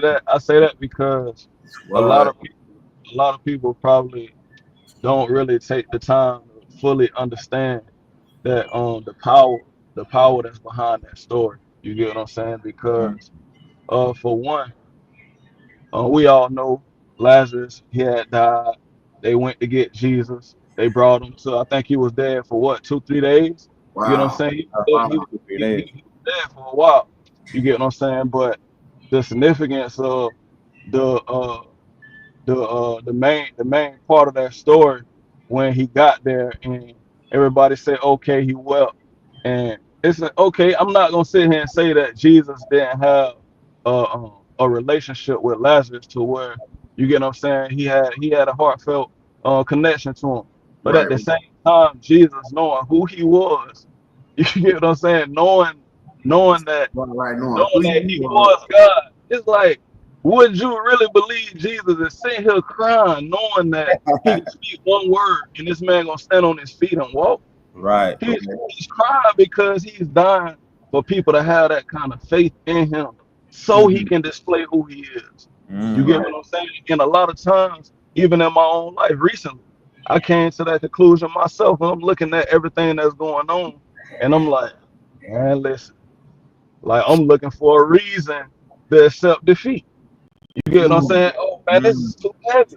that because a lot What? of people, a lot of people probably don't really take the time to fully understand that the power that's behind that story. You get what I'm saying? Because for one, we all know Lazarus, he had died. They went to get Jesus. They brought him to, I think he was dead for what, 2, 3 days? You get what I'm Wow. saying? About 3 days. He was dead for a while. You get what I'm saying? But the significance of the the main part of that story when he got there and everybody said, okay, he wept. And it's like, okay, I'm not gonna sit here and say that Jesus didn't have a relationship with Lazarus to where you get what I'm saying. He had a heartfelt connection to him, but at Right. the same time, Jesus knowing who he was, you get what I'm saying, Right. No, knowing who that you he are. was God. It's like, would you really believe Jesus is sitting here crying, knowing that he can speak one word and this man gonna stand on his feet and walk? Right. He's crying because he's dying for people to have that kind of faith in him, so he Mhm. can display who he is. You Mm-hmm. get Right. what I'm saying? And a lot of times, even in my own life recently, I came to that conclusion myself. And I'm looking at everything that's going on, and I'm like, man, listen. Like I'm looking for a reason to accept defeat. You get what I'm Mm. saying? Oh man, this Mm. is too heavy.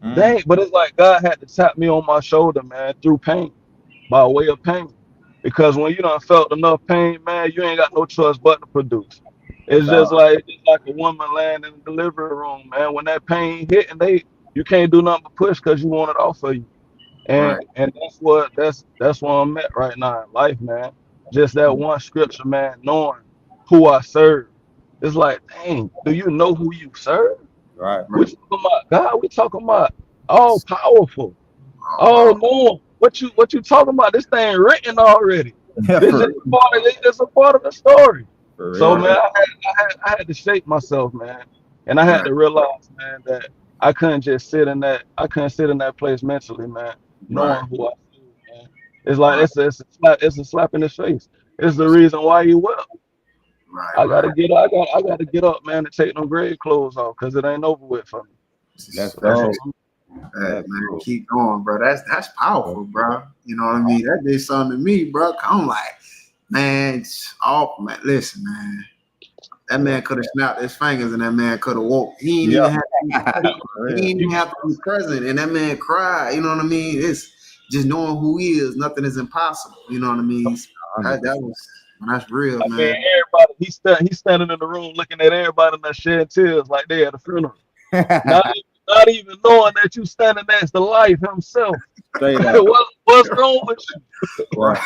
Mm. Dang, but it's like God had to tap me on my shoulder, man, through pain, by way of pain. Because when you done felt enough pain, man, you ain't got no choice but to produce. No doubt. It's just like a woman laying in the delivery room, man. When that pain hit and you can't do nothing but push because you want it off of you. Right. And that's where I'm at right now in life, man. Just that one scripture, man, knowing who I serve. It's like, dang, do you know who you serve? Right. We Right. talking about God, we talking about all powerful, Oh, all wow. knowing. What you talking about? This thing written already. Yeah, This just for a part of this just a part of the story. for So real. man, Right. I had to shape myself, man. And I had Right. to realize, man, that I couldn't sit in that place mentally, man, Right. knowing who I feel, man. It's like it's a slap in the face. It's the reason why you will. Right. Right. I gotta get up, man, and take them grave clothes off because it ain't over with for me. Let's That's go. Hey, Let's man, go. keep going, bro. That's powerful, bro. You know what I mean? That did something to me, bro. I'm like, man, listen, man. That man could have snapped his fingers and that man could have woke. He ain't even have to be present. He ain't even have to be present. And that man cried. You know what I mean? It's just knowing who he is. Nothing is impossible. You know what I mean? That's real, I man. mean, everybody, he's standing in the room looking at everybody and they're shedding tears like they at a funeral. Not even knowing that you standing next to life himself. What's wrong with you? Right.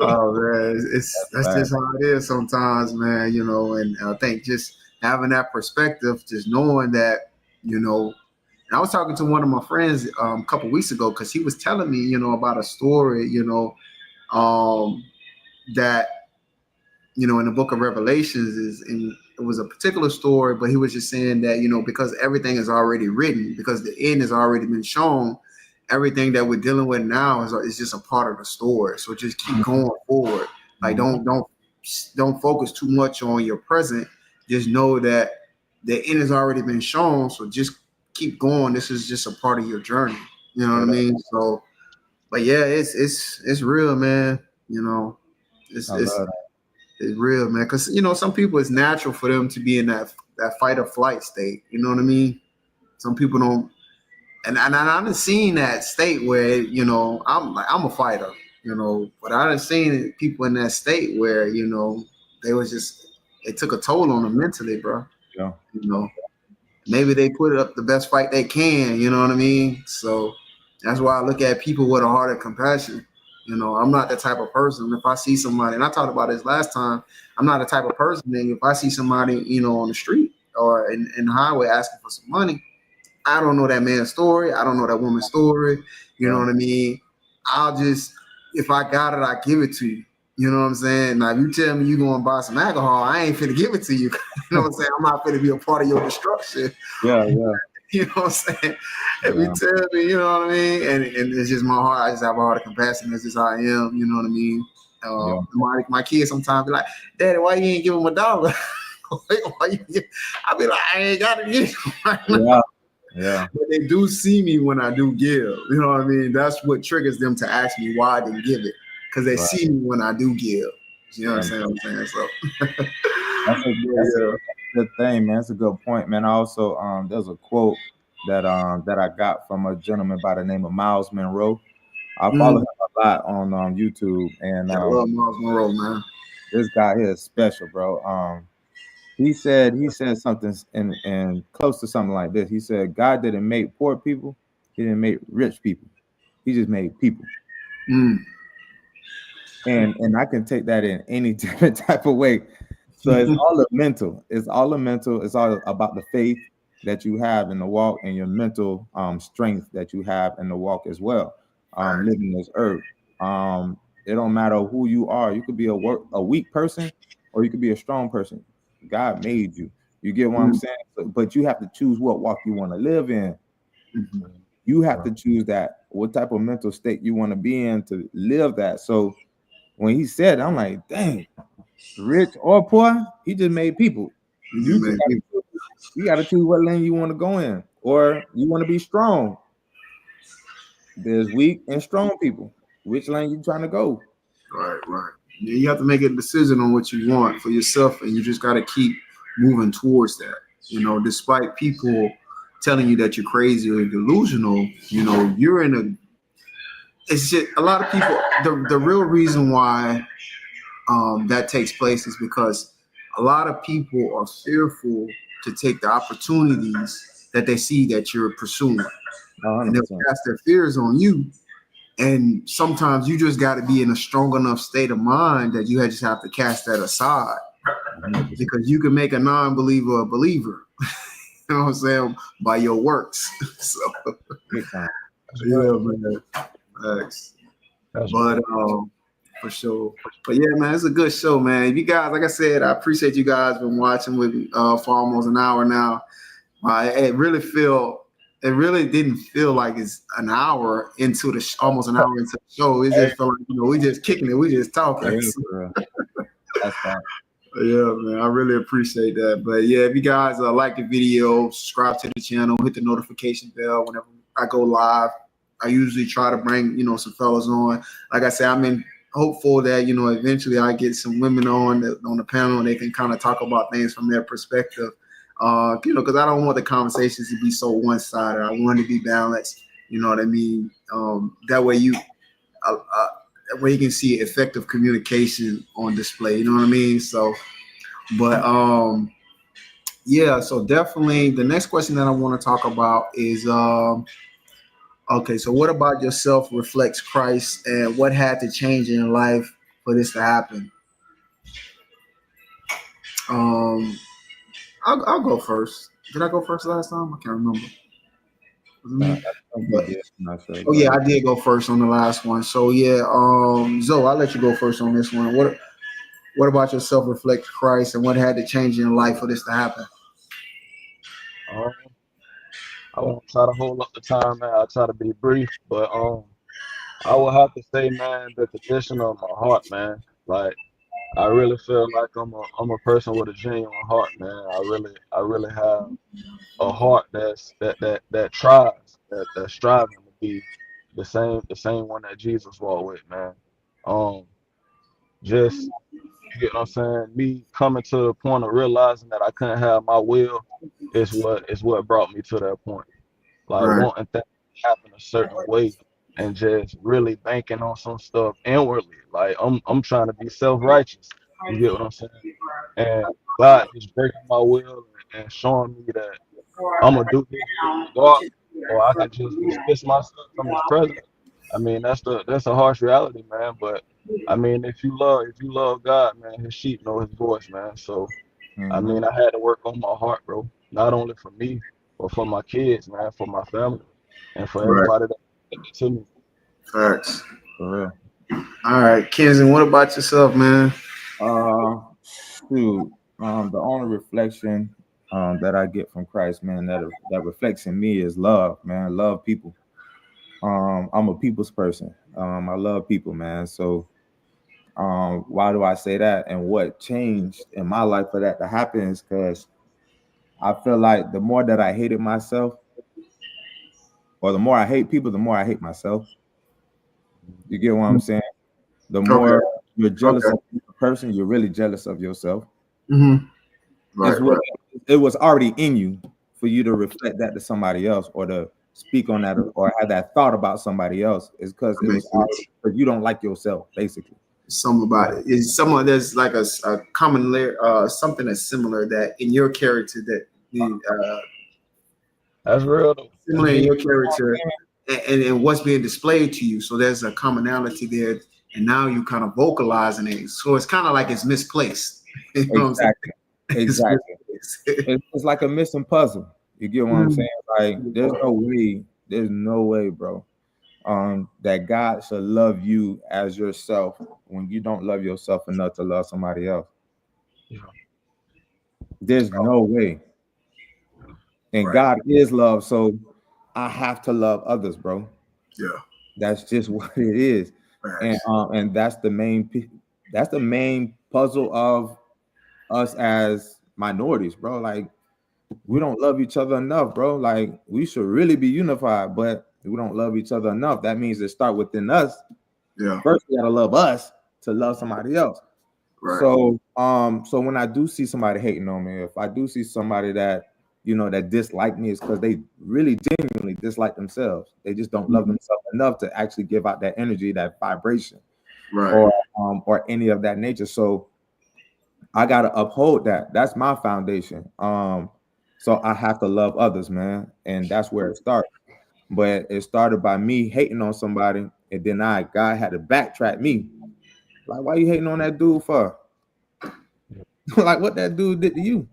Oh man, that's just how it is sometimes, man. You know, and I think just having that perspective, just knowing that, you know. And I was talking to one of my friends a couple weeks ago because he was telling me, you know, about a story, you know, that, you know, in the book of Revelations it was a particular story, but he was just saying that, you know, because everything is already written, because the end has already been shown, everything that we're dealing with now is just a part of the story. So just keep going forward. Like don't focus too much on your present. Just know that the end has already been shown. So just keep going. This is just a part of your journey. You know what I mean? So, but yeah, it's real, man. You know, it's real, man. Because, you know, some people, it's natural for them to be in that fight or flight state. You know what I mean? Some people don't. And I've seen that state where, you know, I'm a fighter, you know, but I've seen people in that state where, you know, it took a toll on them mentally, bro. Yeah. You know, maybe they put up the best fight they can, you know what I mean? So that's why I look at people with a heart of compassion. You know, I'm not that type of person. If I see somebody, and I talked about this last time, I'm not the type of person that if I see somebody, you know, on the street or in the highway asking for some money, I don't know that man's story. I don't know that woman's story. You know what I mean? I'll just, if I got it, I give it to you. You know what I'm saying? Now, if you tell me you going to buy some alcohol, I ain't finna give it to you. You know what I'm saying? I'm not finna be a part of your destruction. Yeah. You know what I'm saying? If you tell me, you know what I mean? And it's just my heart. I just have a heart of compassion. That's just how I am. You know what I mean? My kids sometimes be like, Daddy, why you ain't give him $1? I be like, I ain't got to give him right now. Yeah. But they do see me when I do give. You know what I mean? That's what triggers them to ask me why I didn't give it. Because they see me when I do give. You know what I'm saying? So that's a good thing, man. That's a good point, man. Also, there's a quote that I got from a gentleman by the name of Miles Monroe. I follow him a lot on YouTube, and I love Miles Monroe, man. This guy here is special, bro. He said something and close to something like this. He said, God didn't make poor people. He didn't make rich people. He just made people. And I can take that in any different type of way. So it's all mental. It's all about the faith that you have in the walk and your mental strength that you have in the walk as well. Living this earth. It don't matter who you are. You could be a weak person or you could be a strong person. God made you. You get what I'm saying? But you have to choose what walk you want to live in. You have to choose that, what type of mental state you want to be in to live that. So when he said, I'm like, dang, rich or poor, he just made people. You got to choose what lane you want to go in, or you want to be strong. There's weak and strong people. Which lane you trying to go? Right. Yeah, you have to make a decision on what you want for yourself, and you just got to keep moving towards that. You know, despite people telling you that you're crazy or delusional, you know, you're in a. It's just a lot of people. The real reason why that takes place is because a lot of people are fearful to take the opportunities that they see that you're pursuing, and they'll cast their fears on you. And sometimes you just got to be in a strong enough state of mind that you just have to cast that aside, because you can make a non-believer a believer. You know what I'm saying? By your works. So yeah, man. Thanks. But for sure. But yeah, man, it's a good show, man. If you guys, like I said, I appreciate you guys been watching with me for almost an hour now. It really didn't feel like it's an hour into almost an hour into the show. It just felt like, you know, we just kicking it, we just talking. That's fine. Yeah, man, I really appreciate that. But yeah, if you guys like the video, subscribe to the channel, hit the notification bell whenever I go live. I usually try to bring, you know, some fellas on. Like I said, I'm in hopeful that, you know, eventually I get some women on the panel and they can kind of talk about things from their perspective. You know, because I don't want the conversations to be so one-sided. I want it to be balanced. You know what I mean? That way you can see effective communication on display. You know what I mean? So, but yeah. So definitely, the next question that I want to talk about is okay. So, what about yourself reflects Christ, and what had to change in your life for this to happen? Um, I'll go first. Did I go first last time? I can't remember. Was it I me? think you But did. I'm not sure. oh Go yeah, ahead. I did go first on the last one. So yeah, Zoe, I'll let you go first on this one. What about yourself reflect Christ, and what had to change in your life for this to happen? Um, I won't try to hold up the time, man. I'll try to be brief, but I would have to say, man, the condition of my heart, man. Like I really feel like I'm a person with a genuine heart, man. I really have a heart that tries, that's striving to be the same one that Jesus walked with, man. Um, just you get what I'm saying? Me coming to the point of realizing that I couldn't have my will is what brought me to that point. Like Right, wanting things to happen a certain way and just really banking on some stuff inwardly. Like I'm trying to be self-righteous. You get what I'm saying? And God is breaking my will and showing me that I'm gonna do this regardless, or I can just dismiss myself from His presence. I mean, that's a harsh reality, man. But I mean, if you love God, man, His sheep know His voice, man. So I Mhm. mean, I had to work on my heart, bro. Not only for me, but for my kids, man, for my family, and for right. everybody that connected to me. Facts. For real. All right, Kenzie, what about yourself, man? Uh, Shoot. The only reflection that I get from Christ, man, that reflects in me is love, man. I love people. I'm a people's person. I love people, man. So, why do I say that? And what changed in my life for that to happen is because I feel like the more that I hated myself, or the more I hate people, the more I hate myself. You get what I'm saying? The Okay, more you're jealous okay. of a person, you're really jealous of yourself. Mm-hmm. It's Right, what right, it was already in you for you to reflect that to somebody else or to speak on that or have that thought about somebody else. Is because that it was makes already sense. because you don't like yourself, basically. Something about it is someone there's like a common layer, something that's similar that in your character that the That's real though. That's similar in deep. your character and what's being displayed to you. So there's a commonality there, and now you kind of vocalizing it. So it's kind of like it's misplaced. You know what I'm saying? Exactly. It's Exactly. misplaced. It's like a missing puzzle. You get what I'm saying? Like, there's no way, bro. That God should love you as yourself when you don't love yourself enough to love somebody else. Yeah. There's no way. And Right. God is love, so I have to love others, bro. Yeah. That's just what it is. Facts. And that's the main puzzle of us as minorities, bro. Like, we don't love each other enough, bro. Like, we should really be unified, but we don't love each other enough. That means it start within us. Yeah. First, we gotta love us to love somebody else. Right. So when I do see somebody hating on me, if I do see somebody that that dislike me, is because they really genuinely dislike themselves. They just don't love Mhm. themselves enough to actually give out that energy, that vibration, Right. or any of that nature. So I gotta uphold that. That's my foundation. So I have to love others, man, and that's where it starts. But it started by me hating on somebody, and then God had to backtrack me. Like, why you hating on that dude for? Like, what that dude did to you?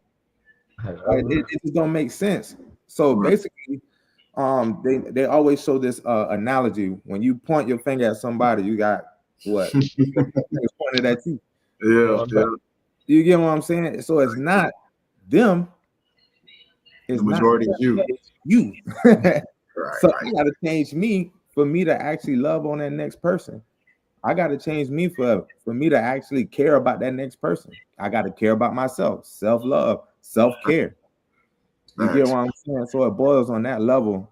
That's Like, real. it just don't make sense. So Right. basically, they always show this analogy. When you point your finger at somebody, you got what? It's pointed at you. Yeah. Going back. Yeah. You get what I'm saying? So it's not them, The it's not majority them, is you. it's you. Right. So I Right. gotta change me for me to actually love on that next person. I gotta change me for me to actually care about that next person. I gotta care about myself, self-love, self-care. You get Facts. what I'm saying? So it boils on that level.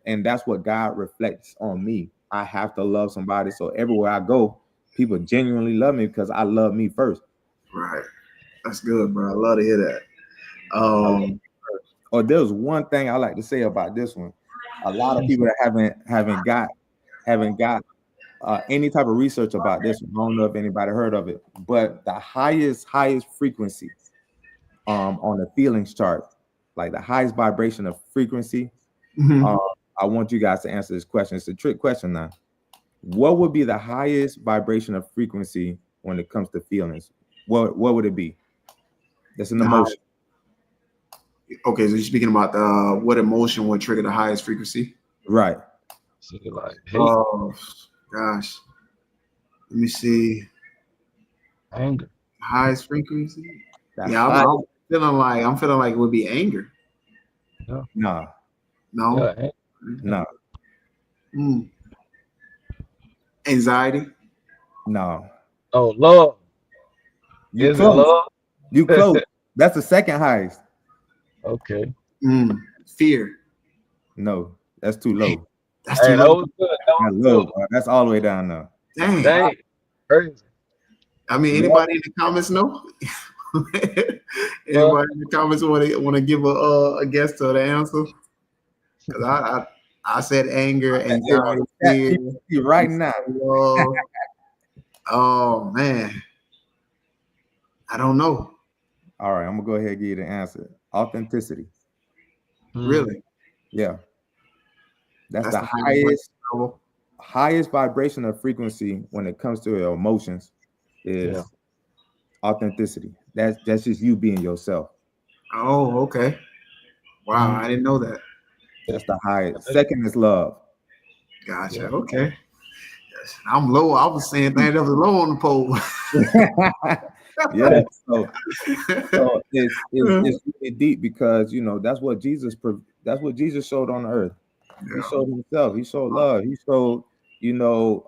And that's what God reflects on me. I have to love somebody. So everywhere I go, people genuinely love me because I love me first. Right. That's good, bro. I love to hear that. Or there's one thing I like to say about this one. A lot of people that haven't got any type of research about this. I don't know if anybody heard of it, but the highest frequency on the feelings chart, like the highest vibration of frequency. I want you guys to answer this question. It's a trick question now. What would be the highest vibration of frequency when it comes to feelings? What would it be? That's an emotion. Okay, so you're speaking about what emotion would trigger the highest frequency? Right. So like hate, Oh gosh. Let me see. anger. Highest frequency? The Yeah, highest- I'm feeling like it would be anger. no, No. Yeah, anger. no, Anxiety. no. Oh, love. You Is it close. love? You close. That's the second highest. Okay. Fear. No, that's too low. That's Hey, too that low. was good. That's low, bro. That's all the way down now. Dang. Dang. Crazy. I mean, anybody in the comments know? Anybody in the comments want to give a guess to the answer? Because I said anger, anxiety, fear. Right now. Oh man, I don't know. All right, I'm gonna go ahead and give you the answer. Authenticity. Really? Yeah. That's the highest highest vibration of frequency when it comes to your emotions is authenticity. That's just you being yourself. Oh, okay. Wow, I didn't know that. That's the highest. Second is love. Gotcha. Okay. Yes, I'm low. I was saying things that was low on the pole. Yeah. So it's really deep because that's what Jesus showed on earth. He showed himself. He showed love. He showed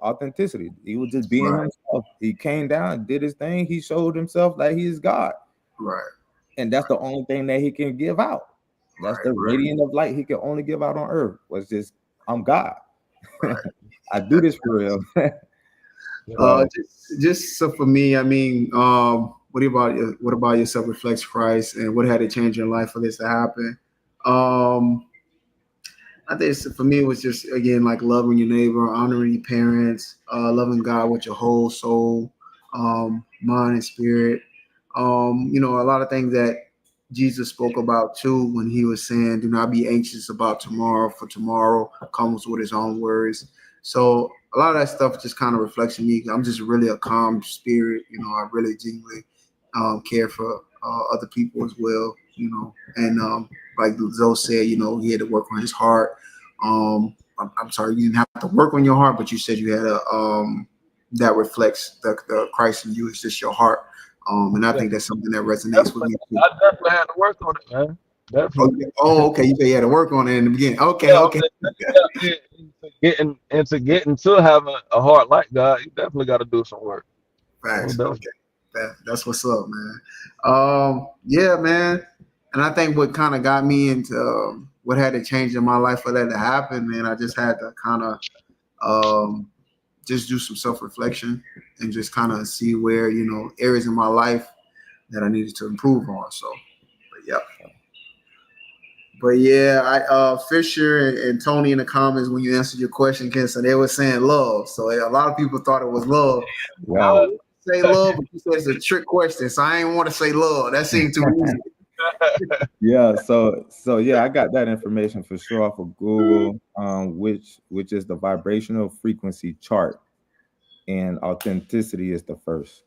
authenticity. He was just being himself. He came down, did his thing. He showed himself that he is God. Right. And that's the only thing that he can give out. That's the radiant of light he can only give out on earth. Was just, I'm God. I do this for real. Just so for me, I mean, what about your self-reflects Christ, and what had to change your life for this to happen? I think for me, it was just, again, like loving your neighbor, honoring your parents, loving God with your whole soul, mind and spirit. A lot of things that Jesus spoke about too when he was saying, do not be anxious about tomorrow, for tomorrow comes with his own worries. So a lot of that stuff just kind of reflects in me. I'm just really a calm spirit. I really genuinely care for other people as well, and like Zoe said, he had to work on his heart. I'm sorry, you didn't have to work on your heart, but you said you had that reflects the Christ in you. It's just your heart. And I think that's something that resonates with me too. I definitely had to work on it, man. Definitely. Okay. You said you had to work on it in the beginning. Okay. Getting to having a heart like God, you definitely got to do some work. Facts. Okay. That's what's up, man. Yeah, man. And I think what kind of got me into what had to change in my life for that to happen, man, I just had to kind of just do some self-reflection and just kind of see where, areas in my life that I needed to improve on. So, but yeah, Fisher and Tony in the comments, when you answered your question, Ken, so they were saying love. So a lot of people thought it was love. Wow. Say love, but you said it's a trick question, so I ain't want to say love. That seemed too easy. Yeah, so yeah, I got that information for sure off of Google, which is the vibrational frequency chart, and authenticity is the first.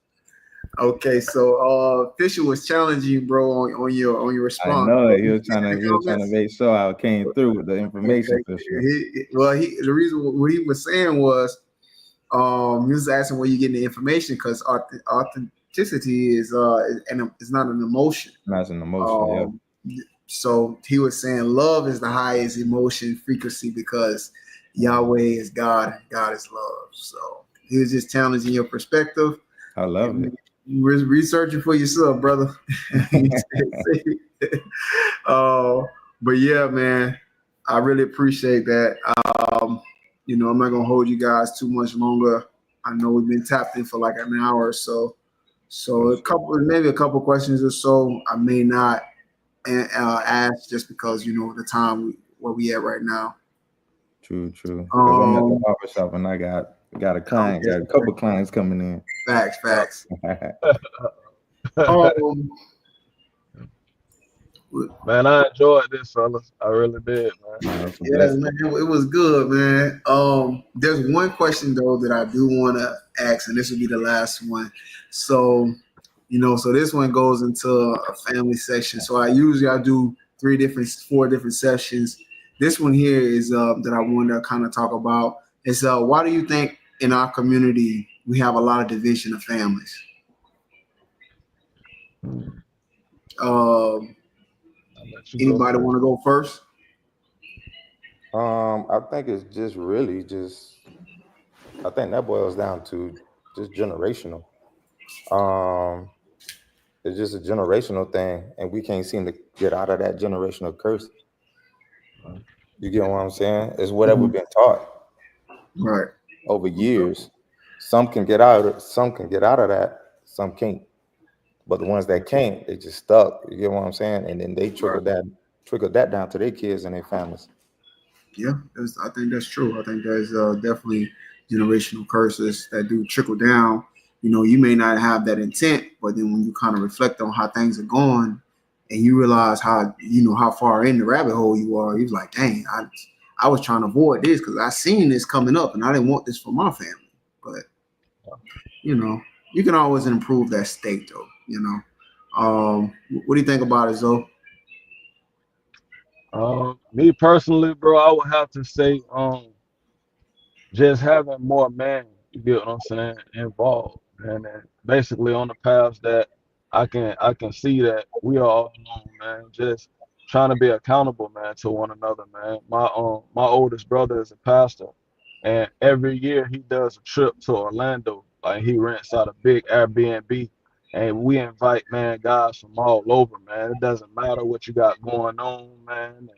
Okay, so Fisher was challenging you, bro, on your response. I know it. He was trying to make sure I came through with the information for sure. The reason what he was saying was, he was asking where you getting the information, because authenticity is it's not an emotion. That's an emotion. So he was saying love is the highest emotion frequency because Yahweh is God and God is love. So he was just challenging your perspective. I love it. You were researching for yourself, brother. But yeah, man, I really appreciate that. I'm not gonna hold you guys too much longer. I know we've been tapped in for like an hour or so. So maybe a couple questions or so I may not ask just because the time where we at right now. True. Because I'm at the Um, barber shop and I got a client, okay. got a couple clients coming in. Facts. Um, Man, I enjoyed this, fellas. I really did, man. That's a yeah, blessing. man, it was good, man. There's one question though that I do want to ask, and this will be the last one. So, so this one goes into a family section. So I do 4 different sessions. This one here is that I want to kind of talk about is why do you think in our community we have a lot of division of families? Um, Anybody want to go first? I think it's just really I think that boils down to just generational. It's just a generational thing, and we can't seem to get out of that generational curse. You get what I'm saying? It's whatever we've been taught Right. over years. Some can get out of that, some can't. But the ones that can't, they just stuck. You get what I'm saying? And then they trickle that down to their kids and their families. Yeah, I think that's true. I think there's definitely generational curses that do trickle down. You may not have that intent, but then when you kind of reflect on how things are going, and you realize how far in the rabbit hole you are, you're like, dang, I was trying to avoid this because I seen this coming up, and I didn't want this for my family. But you can always improve that state, though. What do you think about it, Zoe? Me personally, bro, I would have to say, just having more men, you get what I'm saying, involved, and then basically on the paths that I can see that we are all alone, man. Just trying to be accountable, man, to one another, man. My oldest brother is a pastor, and every year he does a trip to Orlando. Like he rents out a big Airbnb, and we invite, man, guys from all over, man. It doesn't matter what you got going on, man. And,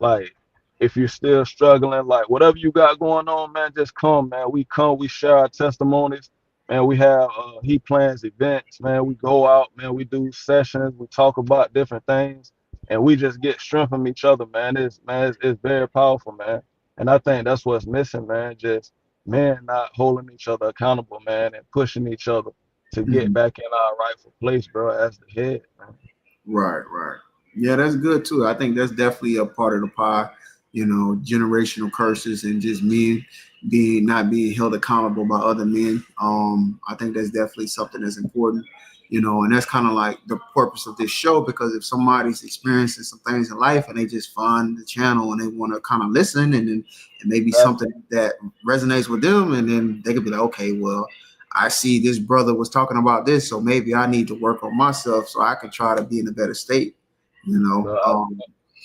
like if you're still struggling, like whatever you got going on, man, just come, man. We come, we share our testimonies, man. We have he plans events, man. We go out, man. We do sessions, we talk about different things, and we just get strength from each other, man. It's very powerful, man. And I think that's what's missing, man. Just men not holding each other accountable, man, and pushing each other to get back in our rightful place, bro, as the head, man. Right. Yeah, that's good too. I think that's definitely a part of the pie. Generational curses and just men not being held accountable by other men. I think that's definitely something that's important. And that's kind of like the purpose of this show, because if somebody's experiencing some things in life and they just find the channel and they want to kind of listen, and then it may be something that resonates with them, and then they could be like, okay, well, I see this brother was talking about this, so maybe I need to work on myself so I can try to be in a better state.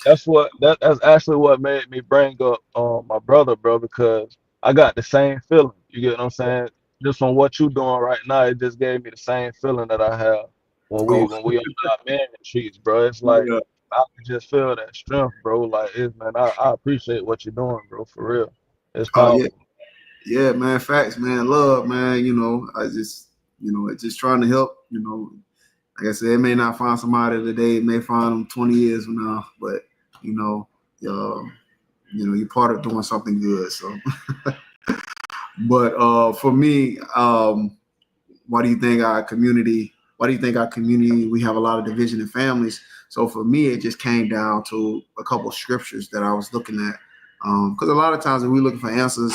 That's actually what made me bring up my brother, bro, because I got the same feeling. You get what I'm saying? Just from what you doing right now, it just gave me the same feeling that I have when we on our man retreats, bro. It's like Yeah. I can just feel that strength, bro. Like man, I appreciate what you're doing, bro, for real. It's powerful. Yeah, man. Facts, man. Love, man. I just, just trying to help. Like I said, it may not find somebody today. It may find them 20 years from now. But you're part of doing something good. So, but for me, why do you think our community? Why do you think our community? We have a lot of division in families. So for me, it just came down to a couple of scriptures that I was looking at. Because a lot of times when we're looking for answers,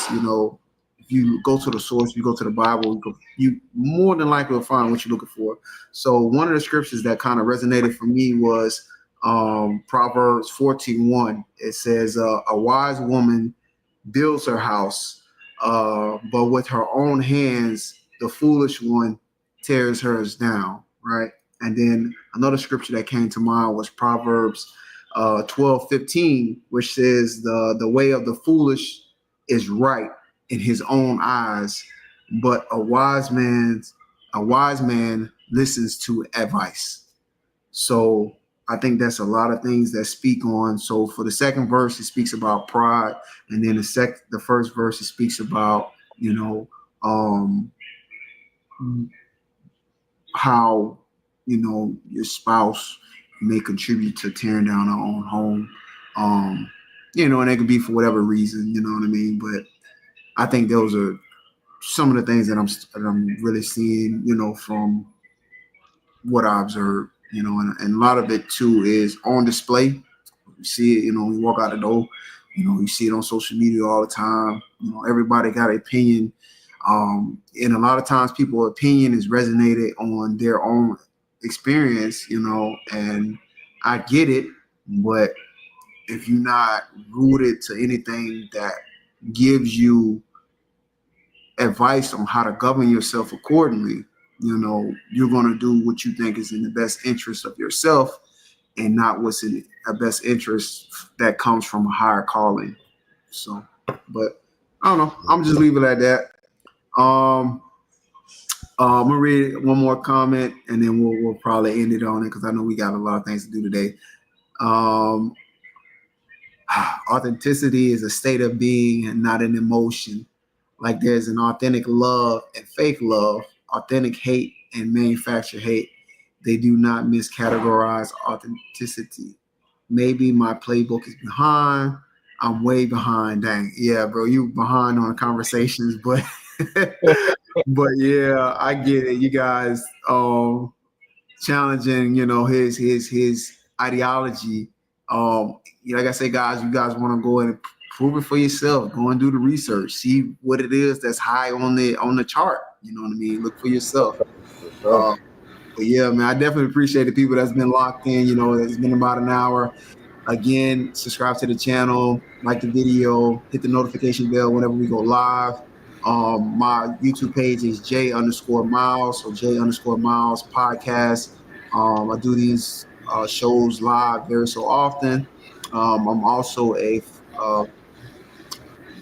if you go to the source, you go to the Bible, you more than likely will find what you're looking for. So one of the scriptures that kind of resonated for me was Proverbs 14:1. It says, a wise woman builds her house, but with her own hands, the foolish one tears hers down, right? And then another scripture that came to mind was Proverbs 12:15, which says the way of the foolish is right in his own eyes, but a wise man listens to advice. So I think that's a lot of things that speak on. So for the second verse, it speaks about pride, and then the first verse it speaks about um, how, you know, your spouse may contribute to tearing down our own home. You know, and it could be for whatever reason, you know what I mean? But I think those are some of the things that I'm really seeing, you know, from what I observed, you know, and a lot of it too is on display. You see it, you know, you walk out the door, you know, you see it on social media all the time. You know, everybody got an opinion. And a lot of times people's opinion is resonated on their own experience, you know, and I get it, but if you're not rooted to anything that gives you advice on how to govern yourself accordingly, you know, you're going to do what you think is in the best interest of yourself and not what's in the best interest that comes from a higher calling. So, but I don't know. I'm just leave it at that. I'm gonna read one more comment and then we'll probably end it on it because I know we got a lot of things to do today. Authenticity is a state of being and not an emotion. Like there's an authentic love and fake love, authentic hate and manufactured hate. They do not miscategorize authenticity. Maybe my playbook is behind. I'm way behind. Dang. Yeah, bro, you behind on conversations, but but yeah, I get it. You guys challenging, you know, his ideology. Like I say, guys, you guys want to go and prove it for yourself. Go and do the research. See what it is that's high on the chart. You know what I mean? Look for yourself. But yeah, man, I definitely appreciate the people that's been locked in. You know, it's been about an hour. Again, subscribe to the channel, like the video, hit the notification bell whenever we go live. My YouTube page is J_Miles, so J_Miles podcast. I do these shows live very so often. I'm also in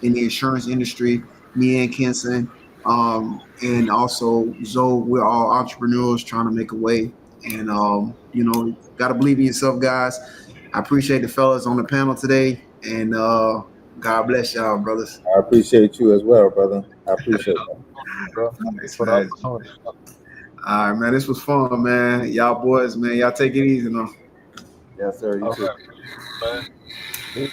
the insurance industry, me and Kenson, and also Zoe. We're all entrepreneurs trying to make a way, and you know, gotta believe in yourself, guys. I appreciate the fellas on the panel today, and God bless y'all, brothers. I appreciate you as well, brother. I appreciate that. Bro. Nice, For the man. opportunity. All right, man. This was fun, man. Y'all boys, man. Y'all take it easy now. Yes, sir. You All too. right, man.